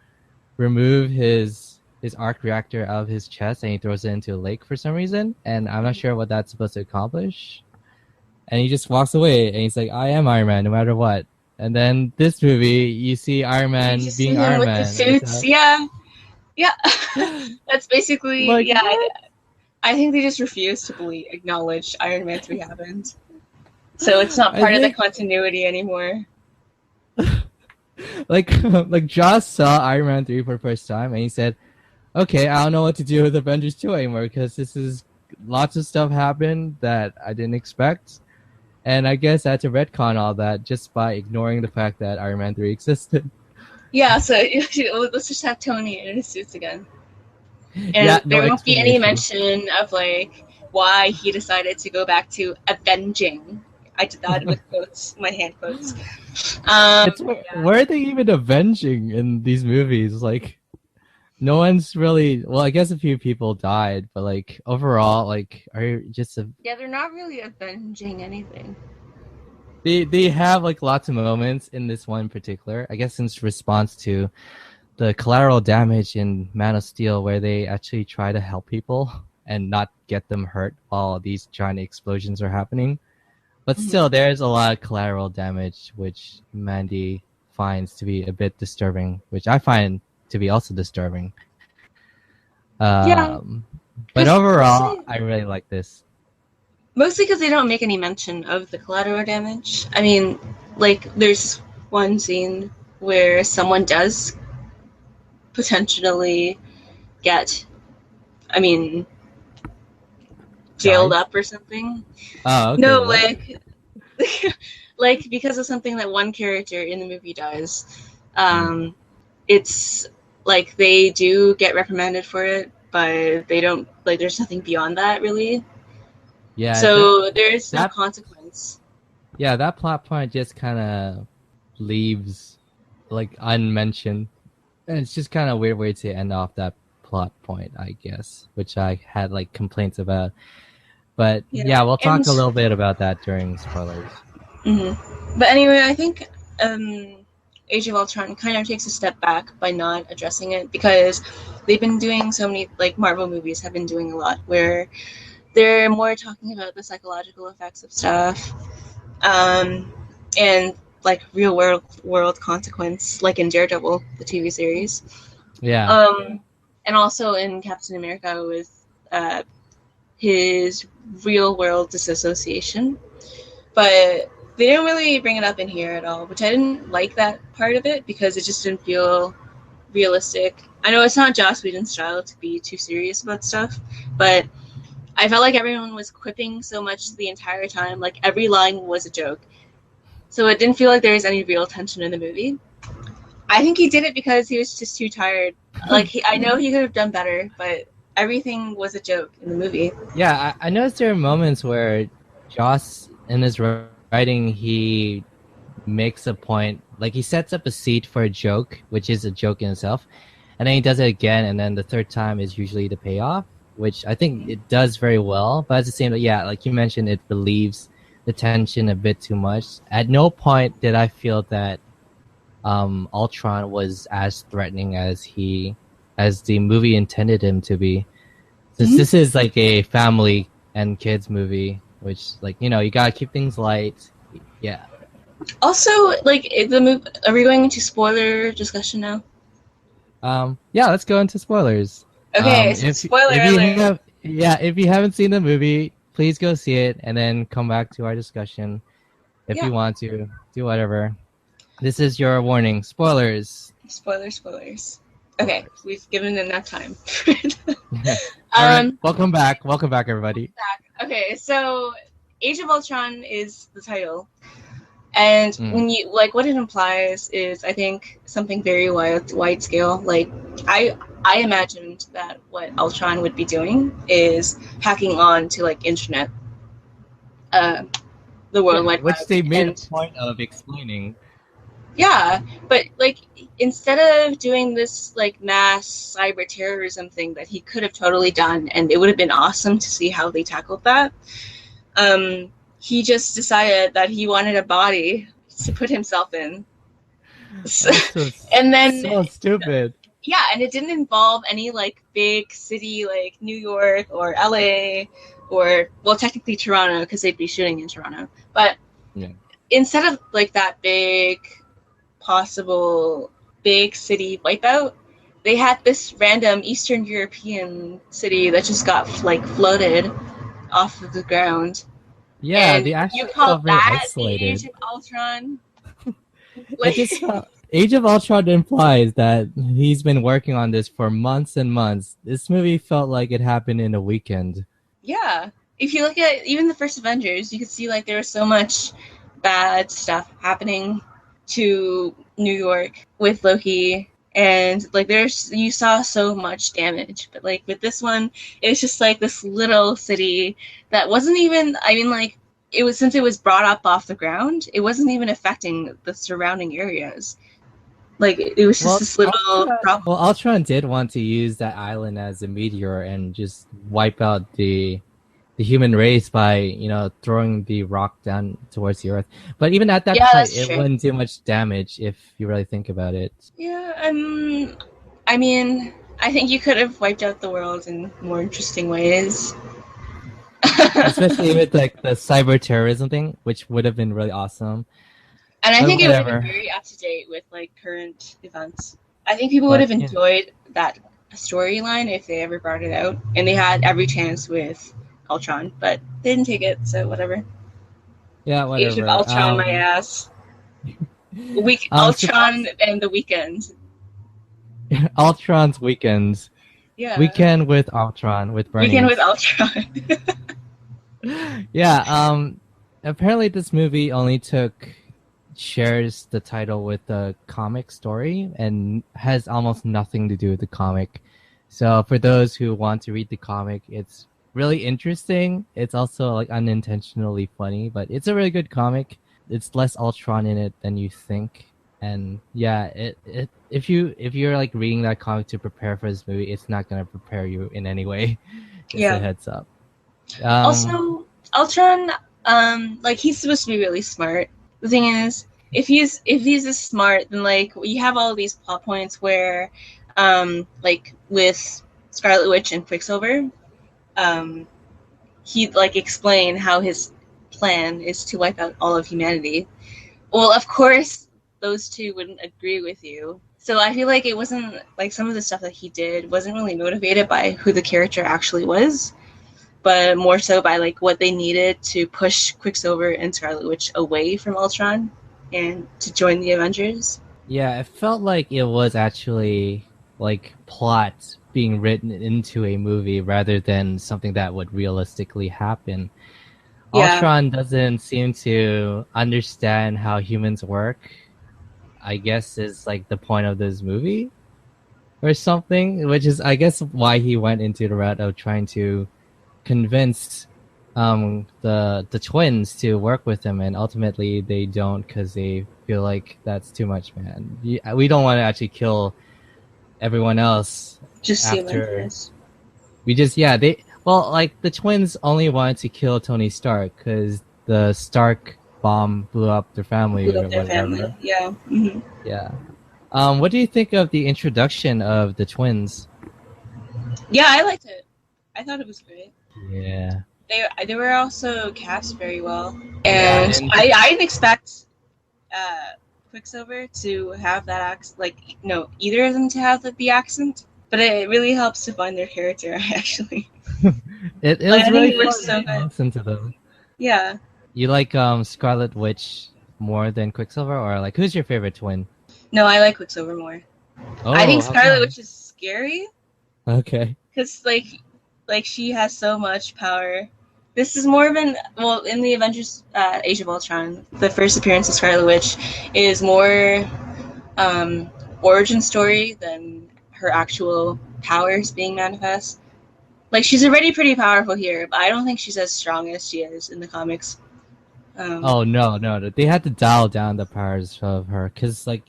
remove his arc reactor out of his chest, and he throws it into a lake for some reason, and I'm not sure what that's supposed to accomplish. And he just walks away, and he's like, "I am Iron Man, no matter what." And then this movie, you see Iron You Man just see being him Iron with the Man. suits. Yeah. Yeah. That's basically Like yeah. what? I think they just refuse to believe acknowledge Iron Man 3 happened. So it's not I part of the think continuity anymore. like like Joss saw Iron Man 3 for the first time, and he said, "Okay, I don't know what to do with Avengers 2 anymore because this is lots of stuff happened that I didn't expect." And I guess I had to retcon all that just by ignoring the fact that Iron Man 3 existed. Yeah, so let's just have Tony in his suits again. Yeah, And no there won't be any explanation. mention of like why he decided to go back to avenging. I did that with quotes, my hand quotes. It's Yeah. where are they even avenging in these movies? Like, no one's really. Well, I guess a few people died, but like overall, like, are you just Yeah, they're not really avenging anything. they have like lots of moments in this one in particular. I guess in response to the collateral damage in Man of Steel, where they actually try to help people and not get them hurt while these giant explosions are happening. But Mhm. still, there's a lot of collateral damage, which Mandy finds to be a bit disturbing, which I find to be also disturbing. Yeah, But because overall, I really like this. mostly because they don't make any mention of the collateral damage. I mean, like there's one scene where someone does potentially get, I mean, jailed Dies? up or something. Oh, okay. No, What? like because of something that one character in the movie does. Mm. It's like they do get reprimanded for it, but they don't like. There's nothing beyond that really. Yeah, So there's no that consequence. yeah, that plot point just kind of leaves like unmentioned. And it's just kind of a weird way to end off that plot point, I guess, which I had like complaints about. But Yeah, yeah, we'll and talk a little bit about that during spoilers. but anyway, I think Age of Ultron kind of takes a step back by not addressing it because they've been doing so many like Marvel movies have been doing a lot where they're more talking about the psychological effects of stuff, and like real world consequence, like in Daredevil, the TV series, Yeah. um, and also in Captain America with his real world disassociation. But they didn't really bring it up in here at all, which I didn't like that part of it because it just didn't feel realistic. I know it's not Joss Whedon's style to be too serious about stuff, but I felt like everyone was quipping so much the entire time, like every line was a joke. So it didn't feel like there was any real tension in the movie. I think he did it because he was just too tired. Like I know he could have done better, but everything was a joke in the movie. Yeah, I noticed there are moments where Joss in his writing he makes a point, like he sets up a seed for a joke, which is a joke in itself, and then he does it again, and then the third time is usually the payoff, which I think it does very well. But at the same time, yeah, like you mentioned, it relieves the tension a bit too much. At no point did I feel that Ultron was as threatening as the movie intended him to be. Since this is like a family and kids movie, which like you gotta keep things light. Yeah. Also, like the movie, are we going into spoiler discussion now? Yeah, let's go into spoilers. Okay, so spoiler alert. If you haven't seen the movie, please go see it and then come back to our discussion. If Yeah, you want to, do whatever. This is your warning. Spoilers. spoilers. Okay, Spoilers. we've given enough time. All right, welcome back. Welcome back, everybody. Okay, so Age of Ultron is the title. And when you like what it implies is I think something very wide scale. Like I imagined that what Ultron would be doing is hacking on to like internet, the World Wide Which Web. they made a point of explaining. Yeah, but like instead of doing this like mass cyber terrorism thing that he could have totally done, and it would have been awesome to see how they tackled that. He just decided that he wanted a body to put himself in. And then so stupid. Yeah, and it didn't involve any like big city like New York or LA or well technically Toronto because they'd be shooting in Toronto. But instead of like that big possible big city wipeout, they had this random Eastern European city that just got like floated off of the ground. Yeah, and the actually you call that isolated. the Age of Ultron? Like Age of Ultron implies that he's been working on this for months and months. This movie felt like it happened in a weekend. Yeah. If you look at even the first Avengers, you could see like there was so much bad stuff happening to New York with Loki, and like you saw so much damage. But like with this one, it's just like this little city that wasn't even, I mean like it was, since it was brought up off the ground, it wasn't even affecting the surrounding areas. Like it was just this little problem. Well, Ultron did want to use that island as a meteor and just wipe out the human race by throwing the rock down towards the earth. But even at that point, it wouldn't do much damage if you really think about it. Yeah, I mean, I think you could have wiped out the world in more interesting ways. Especially with like the cyber terrorism thing, which would have been really awesome. And I But think it would have been whatever. very up to date with like current events. I think people would But have yeah, enjoyed that storyline if they ever brought it out, and they had every chance with Ultron, but they didn't take it, so whatever. yeah, Age of whatever. Ultron, my ass. So Ultron and the Weekend. Ultron's weekends. Yeah, Weekend with Ultron with Weekend with Bernie's. Ultron. Yeah, apparently this movie only shares the title with the comic story and has almost nothing to do with the comic. So for those who want to read the comic, it's really interesting. It's also like unintentionally funny, but it's a really good comic. It's less Ultron in it than you think. And yeah, it if you're like reading that comic to prepare for this movie, it's not gonna prepare you in any way. Just a Yeah. heads up. Um, Also, Ultron, like he's supposed to be really smart. The thing is, if he's this smart, then like you have all these plot points where, like with Scarlet Witch and Quicksilver, um, he'd like explain how his plan is to wipe out all of humanity. Well, of course, those two wouldn't agree with you. So I feel like it wasn't like some of the stuff that he did wasn't really motivated by who the character actually was, but more so by like what they needed to push Quicksilver and Scarlet Witch away from Ultron and to join the Avengers. yeah, it felt like it was actually like plot being written into a movie rather than something that would realistically happen. Yeah, Ultron doesn't seem to understand how humans work. I guess is like the point of this movie or something, which is I guess why he went into the route of trying to convince the twins to work with him, and ultimately they don't because they feel like that's too much, man. We don't want to actually kill everyone else just the after Avengers. we just yeah they well like the twins only wanted to kill Tony Stark because the Stark bomb blew up their family Blew or up their whatever. family. Yeah. Mm-hmm. Yeah. What do you think of the introduction of the twins? Yeah, I liked it. I thought it was great. Yeah. They were also cast very well, Yeah, and and I didn't expect Quicksilver to have that accent. Like, no, either of them to have the accent, but it really helps define their character. Actually, it like was I think really it works fun so to good. listen to them. Yeah. You like Scarlet Witch more than Quicksilver, or like who's your favorite twin? No, I like Quicksilver more. I Oh, think how Scarlet come? Witch is scary Okay. because like she has so much power. This is more of an well in the Avengers Age of Ultron. The first appearance of Scarlet Witch is more um, origin story than her actual powers being manifest. Like she's already pretty powerful here, but I don't think she's as strong as she is in the comics. Um, Oh no, no, no. They had to dial down the powers of her because like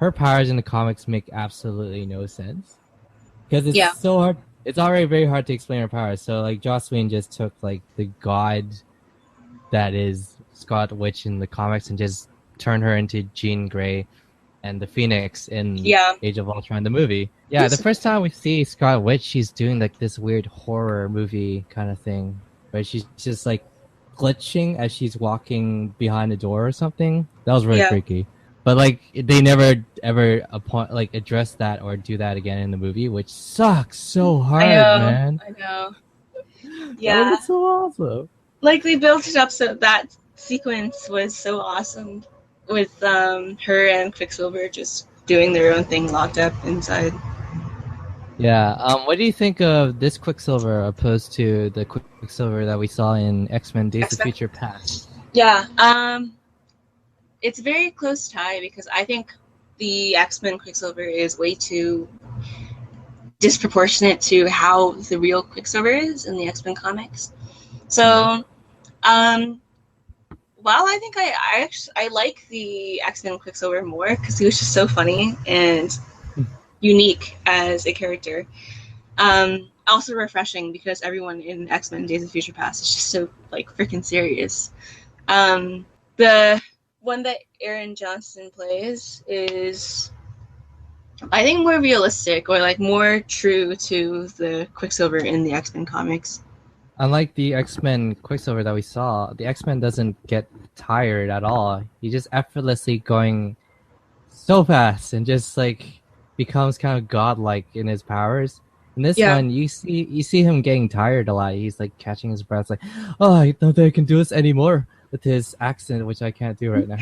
her powers in the comics make absolutely no sense because it's yeah, so hard. It's already very hard to explain her powers. So like Joss Whedon just took like the god that is Scarlet Witch in the comics and just turned her into Jean Grey and the Phoenix in yeah, Age of Ultron, the movie. Yeah, the first time we see Scarlet Witch, she's doing like this weird horror movie kind of thing, where she's just like glitching as she's walking behind a door or something. That was really yeah. freaky. But like they never ever like address that or do that again in the movie, which sucks so I hard, know, man. I know. That would have Yeah, been so awesome. like they built it up so that sequence was so awesome with her and Quicksilver just doing their own thing locked up inside. Yeah. What do you think of this Quicksilver opposed to the Quicksilver that we saw in X-Men: Days of X-Men. Future Past? Yeah, it's a very close tie because I think the X-Men Quicksilver is way too disproportionate to how the real Quicksilver is in the X-Men comics. Mm-hmm. So, um, while I think I like the X-Men Quicksilver more because he was just so funny and unique as a character. Also refreshing because everyone in X-Men Days of Future Past is just so like freaking serious. The one that Aaron Johnson plays is I think more realistic or like more true to the Quicksilver in the X-Men comics. Unlike the X-Men Quicksilver that we saw, the X-Men doesn't get tired at all. He's just effortlessly going so fast and just like becomes kind of godlike in his powers. In this Yeah. one, you see him getting tired a lot. He's like catching his breath, like, "Oh, I don't think I can do this anymore," with his accent, which I can't do right now.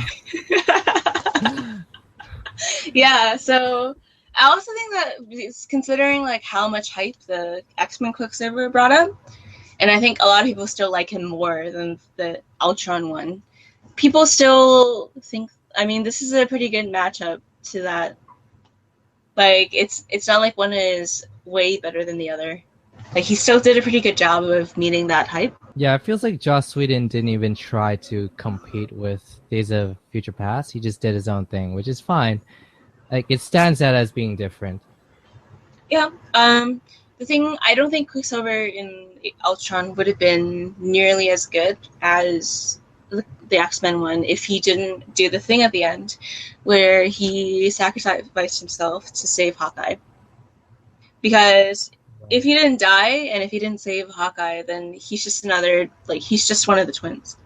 Yeah, so I also think that considering like how much hype the X-Men Quicksilver brought up, and I think a lot of people still like him more than the Ultron one. People still think, I mean, this is a pretty good matchup to that. Like it's not like one is way better than the other. Like he still did a pretty good job of meeting that hype. Yeah, it feels like Joss Whedon didn't even try to compete with Days of Future Past. He just did his own thing, which is fine. Like it stands out as being different. Yeah. The thing, I don't think Quicksilver in Ultron would have been nearly as good as the X-Men one if he didn't do the thing at the end where he sacrificed himself to save Hawkeye. Because if he didn't die and if he didn't save Hawkeye, then he's just another, like, he's just one of the twins,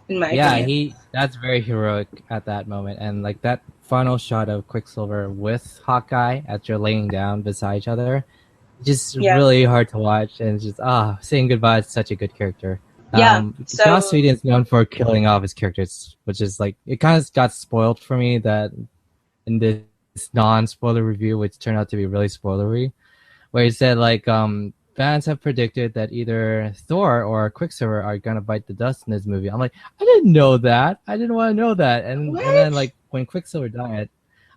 in my Yeah, opinion. that's very heroic at that moment, and like that final shot of Quicksilver with Hawkeye as they're laying down beside each other, just Yeah. really hard to watch, and just saying goodbye is such a good character. Yeah. Joss So, Whedon is known for killing off his characters, which is like it kind of got spoiled for me that in this non-spoiler review, which turned out to be really spoilery, where he said like fans have predicted that either Thor or Quicksilver are gonna bite the dust in this movie. I'm like, I didn't know that. I didn't want to know that. And then what? like when Quicksilver died,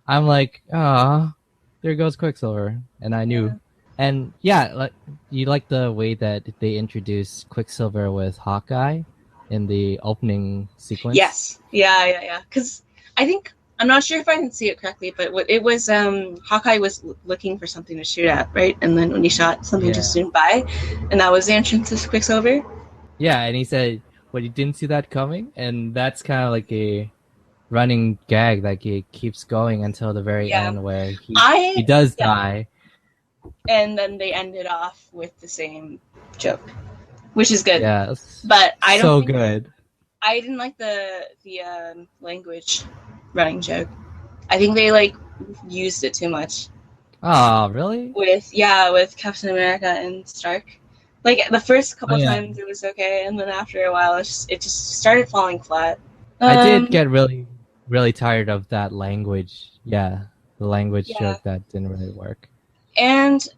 I'm like, there goes Quicksilver, and I knew. Yeah. And yeah, like you like the way that they introduced Quicksilver with Hawkeye in the opening sequence. Yes. Yeah. Because I think, I'm not sure if I can see it correctly, but it was, Hawkeye was looking for something to shoot at, right? And then when he shot, something just Yeah. zoomed by, and that was the entrance to Quicksilver. Yeah, and he said, "Well, you didn't see that coming," and that's kind of like a running gag that he keeps going until the very Yeah. end, where he I, does yeah. die. And then they ended off with the same joke, which is good. Yeah, it's But I don't so think, good. I didn't like the language running joke. I think they like used it too much Oh, really? with Captain America and Stark. Like the first Oh couple yeah, times it was okay, and then after a while it just started falling flat. I did Um, get really tired of that language. Yeah, the language yeah, joke that didn't really work. and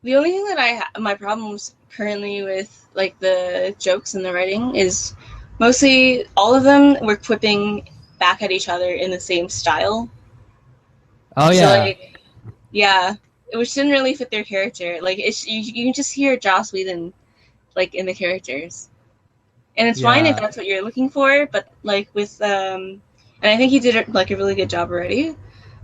the only thing that my problems currently with like the jokes and the writing is mostly all of them were quipping back at each other in the same style. Oh So yeah, like, yeah, which didn't really fit their character. Like you can just hear Joss Whedon like in the characters, and it's fine if yeah, that's what you're looking for. But like with and I think he did like a really good job already.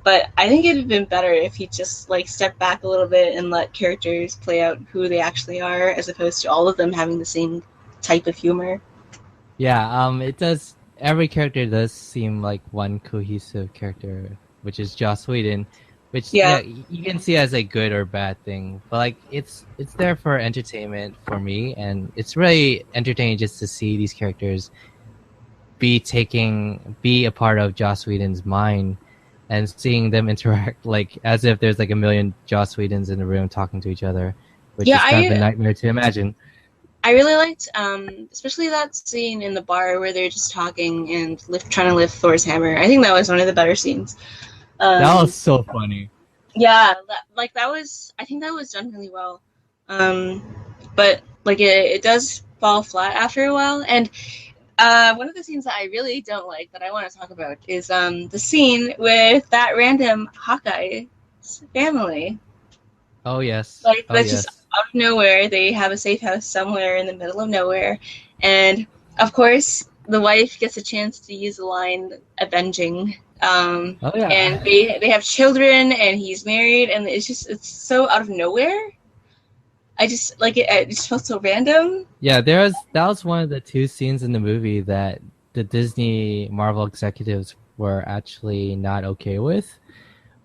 But I think it'd have been better if he just like stepped back a little bit and let characters play out who they actually are, as opposed to all of them having the same type of humor. yeah. It does. Every character does seem like one cohesive character, which is Joss Whedon, which yeah, Yeah, you can see as a good or bad thing. But like, it's there for entertainment for me, and it's really entertaining just to see these characters be a part of Joss Whedon's mind and seeing them interact like as if there's like a million Joss Whedons in the room talking to each other, which yeah. is kind of a nightmare to imagine. I really liked, especially that scene in the bar where they're just talking and trying to lift Thor's hammer. I think that was one of the better scenes. That was Um, so funny. yeah, like that was. I think that was done really well. Um, but like it does fall flat after a while. And one of the scenes that I really don't like that I want to talk about is the scene with that random Hawkeye family. Oh yes, Like oh that's just yes. out of nowhere. They have a safe house somewhere in the middle of nowhere, and of course the wife gets a chance to use the line "avenging." Oh yeah. And they have children, and he's married, and it's so out of nowhere. I just like it. It just felt so random. Yeah, that was one of the two scenes in the movie that the Disney Marvel executives were actually not okay with.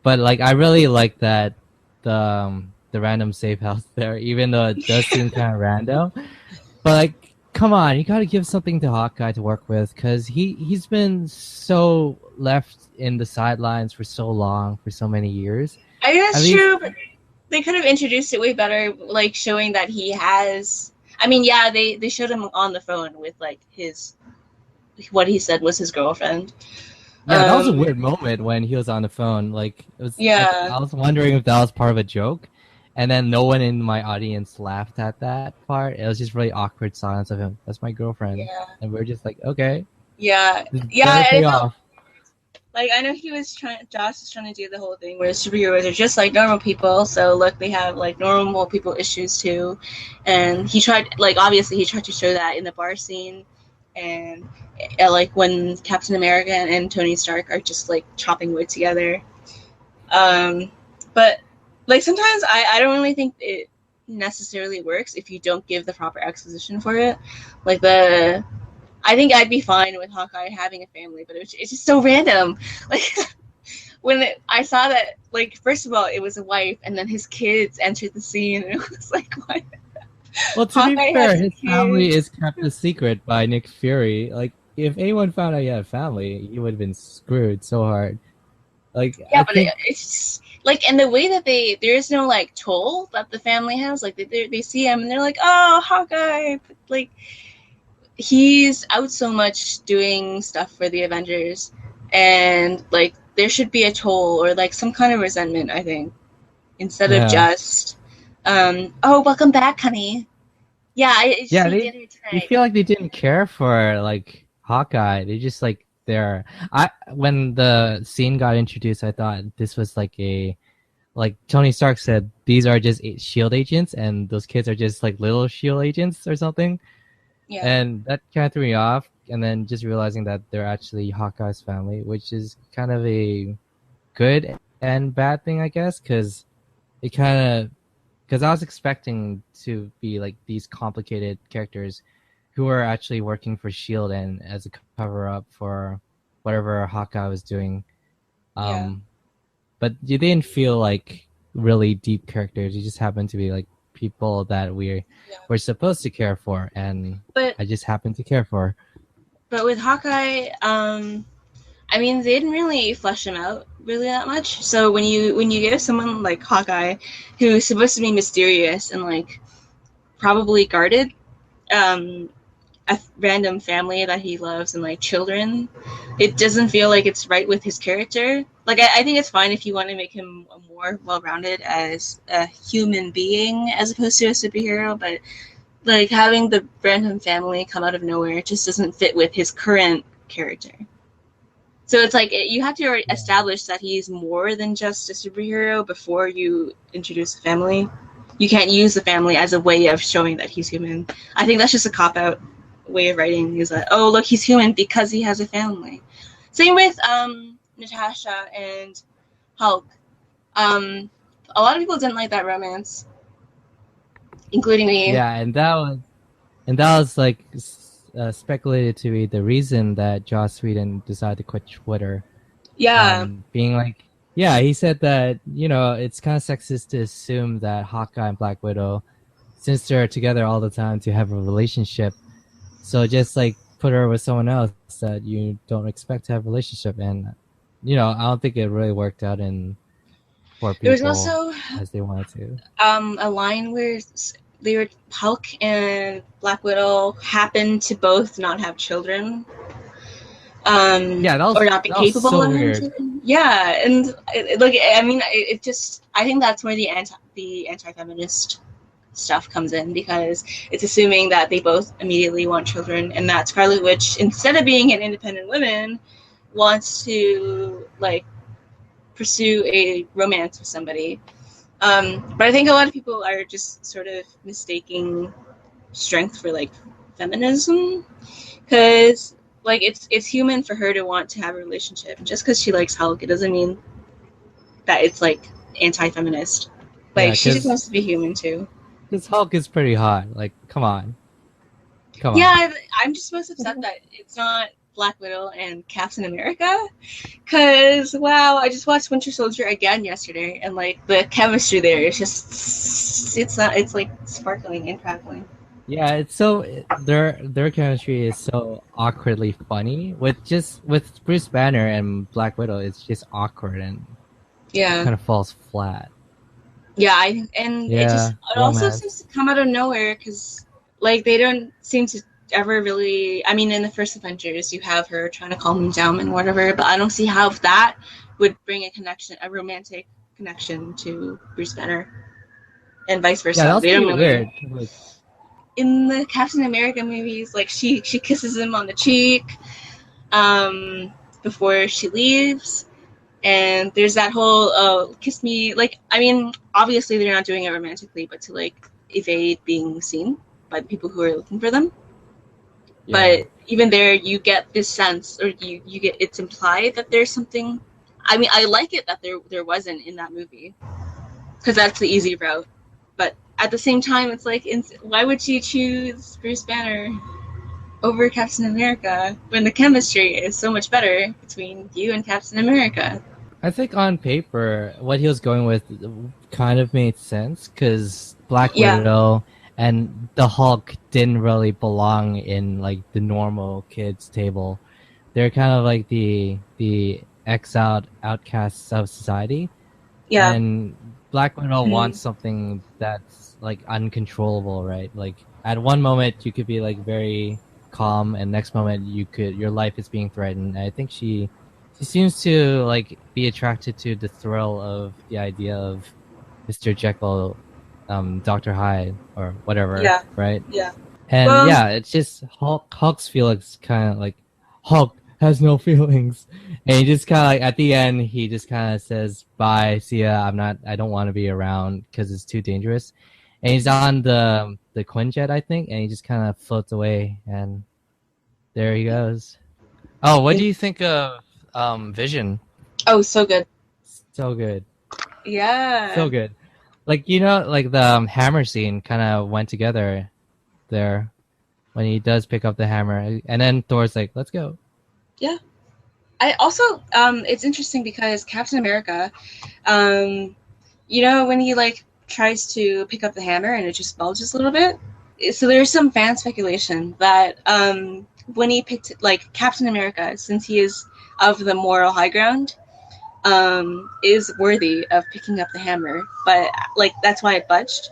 But like I really like that the random safe house there, even though it does seem kind of random. But like come on, you got to give something to Hawkeye to work with, because he's been so left in the sidelines for so long, for so many years. I mean, At that's least, true, but they could have introduced it way better, like showing that he has. I mean, yeah, they showed him on the phone with like his what he said was his girlfriend. yeah, that was a Um, weird moment when he was on the phone. Like it was like yeah, I was wondering if that was part of a joke, and then no one in my audience laughed at that part. It was just really awkward silence of him. That's my girlfriend, yeah, and we're just like, okay, yeah, let it yeah. pay It felt off. like I know he was trying. Josh was trying to do the whole thing where superheroes are just like normal people. So look, they have like normal people issues too, and he tried like obviously he tried to show that in the bar scene, and like when Captain America and Tony Stark are just like chopping wood together. Um, but like sometimes I don't really think it necessarily works if you don't give the proper exposition for it. Like the I think I'd be fine with Hawkeye having a family, but it's just so random. Like when I saw that, like first of all, it was a wife, and then his kids entered the scene, and it was like, what? Well, to be Hawkeye fair, has his family kids. is kept a secret by Nick Fury. Like, if anyone found out he had a family, he would have been screwed so hard. Like, Yeah, I but think, it's just, like, and the way that there is no like toll that the family has. Like they see him and they're like, oh, Hawkeye. But, like he's out so much doing stuff for the Avengers, and like there should be a toll or like some kind of resentment. I think instead of yeah, just, oh, welcome back, honey. Yeah, I just yeah, need they dinner you tonight. feel like they didn't care for like Hawkeye. They just like there. I when the scene got introduced, I thought this was like a like Tony Stark said, these are just Shield agents, and those kids are just like little Shield agents or something. Yeah, And that kind of threw me off. And then just realizing that they're actually Hawkeye's family, which is kind of a good and bad thing, I guess, because it kind of because I was expecting to be like these complicated characters who are actually working for Shield and as a cover up for whatever Hawkeye was doing. yeah, Um, but you didn't feel like really deep characters. You just happen to be like people that yeah. we're supposed to care for, and But I just happen to care for. with Hawkeye, I mean, they didn't really flesh him out really that much. So when you give someone like Hawkeye, who's supposed to be mysterious and like probably guarded, um, a random family that he loves and like children, it doesn't feel like it's right with his character. Like I think it's fine if you want to make him more well-rounded as a human being as opposed to a superhero, but like having the random family come out of nowhere just doesn't fit with his current character. So it's like you have to establish that he's more than just a superhero before you introduce the family. You can't use the family as a way of showing that he's human. I think that's just a cop out way of writing. Is that, oh, look, he's human because he has a family. Same with Natasha and Hulk. Um, a lot of people didn't like that romance, including me. Yeah, and that was like speculated to be the reason that Joss Whedon decided to quit Twitter. Yeah, Being like, yeah, he said that it's kind of sexist to assume that Hawkeye and Black Widow, since they're together all the time, to have a relationship. So just like put her with someone else that you don't expect to have a relationship, and I don't think it really worked out in for there was people also as they wanted to. a line where they were Hulk and Black Widow happened to both not have children, Yeah, that or was not be that was capable so of having weird. children. Yeah, and like I mean, it just I think that's where the anti-feminist stuff comes in, because it's assuming that they both immediately want children, and that Scarlet Witch, instead of being an independent woman, wants to like pursue a romance with somebody. But I think a lot of people are just sort of mistaking strength for like feminism, because like it's human for her to want to have a relationship. Just because she likes Hulk, it doesn't mean that it's like anti-feminist. Yeah, Like she just wants to be human too. because Hulk is pretty hot. Like, come on, come on. Yeah, I'm just most upset that it's not Black Widow and Captain America. Cause wow, I just watched Winter Soldier again yesterday, and like the chemistry there is just it's not it's like sparkling and crackling. Yeah, it's so their chemistry is so awkwardly funny. With Bruce Banner and Black Widow, it's just awkward and Yeah. kind of falls flat. Yeah, and Yeah, it also romance. seems to come out of nowhere because like they don't seem to ever really. I mean, in the first Avengers, you have her trying to calm him down and whatever, but I don't see how that would bring a connection, a romantic connection to Bruce Banner, and vice Yeah, that versa. was They don't pretty really. weird. Like, In the Captain America movies, like she kisses him on the cheek, um, before she leaves. And there's that whole kiss me, like, I mean, obviously they're not doing it romantically, but to like evade being seen by the people who are looking for them. yeah, But even there, you get this sense, or you get it's implied that there's something. I mean, I like it that there wasn't in that movie because that's the easy route. But at the same time, it's like, why would you choose Bruce Banner over Captain America when the chemistry is so much better between you and Captain America? I think on paper what he was going with kind of made sense because Black Yeah, Widow and the Hulk didn't really belong in like the normal kids table. They're kind of like the exiled outcasts of society, yeah. and Black Widow Mhm. wants something that's like uncontrollable, right? Like at one moment you could be like very calm, and next moment your life is being threatened. I think she seems to like be attracted to the thrill of the idea of Mr. Jekyll, Dr. Hyde, or whatever, Yeah, right? yeah. And Well, yeah, it's just Hulk's feelings kind of like Hulk has no feelings, and he just kind of like at the end he just kind of says bye, see ya. I don't want to be around because it's too dangerous. And he's on the Quinjet, I think, and he just kind of floats away, and there he goes. Oh, what do you think of Vision? oh, so good. So good, Yeah, so good. Like like the hammer scene kind of went together there when he does pick up the hammer, and then Thor's like, "Let's go." yeah. I also, it's interesting because Captain America, when he like tries to pick up the hammer and it just bulges a little bit. So there's some fan speculation that when he picked like Captain America, since he is of the moral high ground, is worthy of picking up the hammer, but like that's why it budged.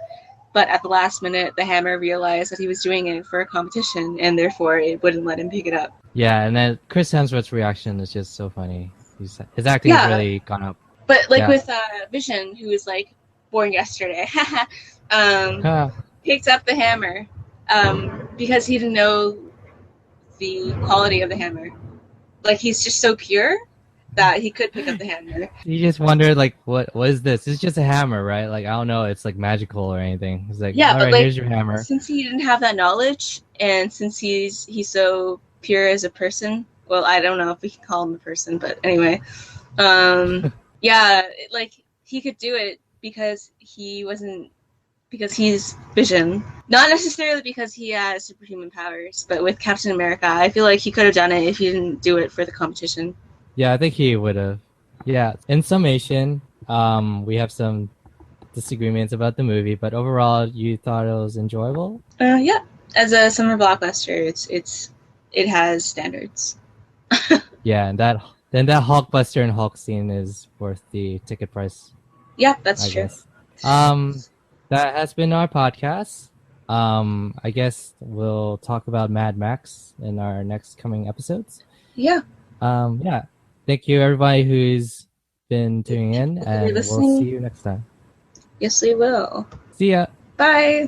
But at the last minute, the hammer realized that he was doing it for a competition, and therefore it wouldn't let him pick it up. Yeah, and then Chris Hemsworth's reaction is just so funny. His acting has Yeah, really gone up. but like Yeah. with Vision, who was like born yesterday, um, Huh. picked up the hammer because he didn't know the quality of the hammer. Like he's just so pure that he could pick up the hammer. You just wonder like what is this? It's just a hammer, right? Like I don't know, it's like magical or anything. It's like, Yeah, all but right, like here's your hammer. since he didn't have that knowledge, and since he's so pure as a person, well, I don't know if we can call him a person, but anyway, um, yeah, like he could do it because he wasn't because he's Vision, not necessarily because he has superhuman powers, but with Captain America, I feel like he could have done it if he didn't do it for the competition. Yeah, I think he would have. Yeah. In summation, we have some disagreements about the movie, but overall, you thought it was enjoyable. Yeah, as a summer blockbuster, it has standards. Yeah, and that Hulkbuster and Hulk scene is worth the ticket price, Yeah, that's I true. guess. That has been our podcast. I guess we'll talk about Mad Max in our next coming episodes. Yeah, Yeah. Thank you everybody who's been tuning in, if you're and we'll see listening, you next time. yes, we will. See ya. Bye.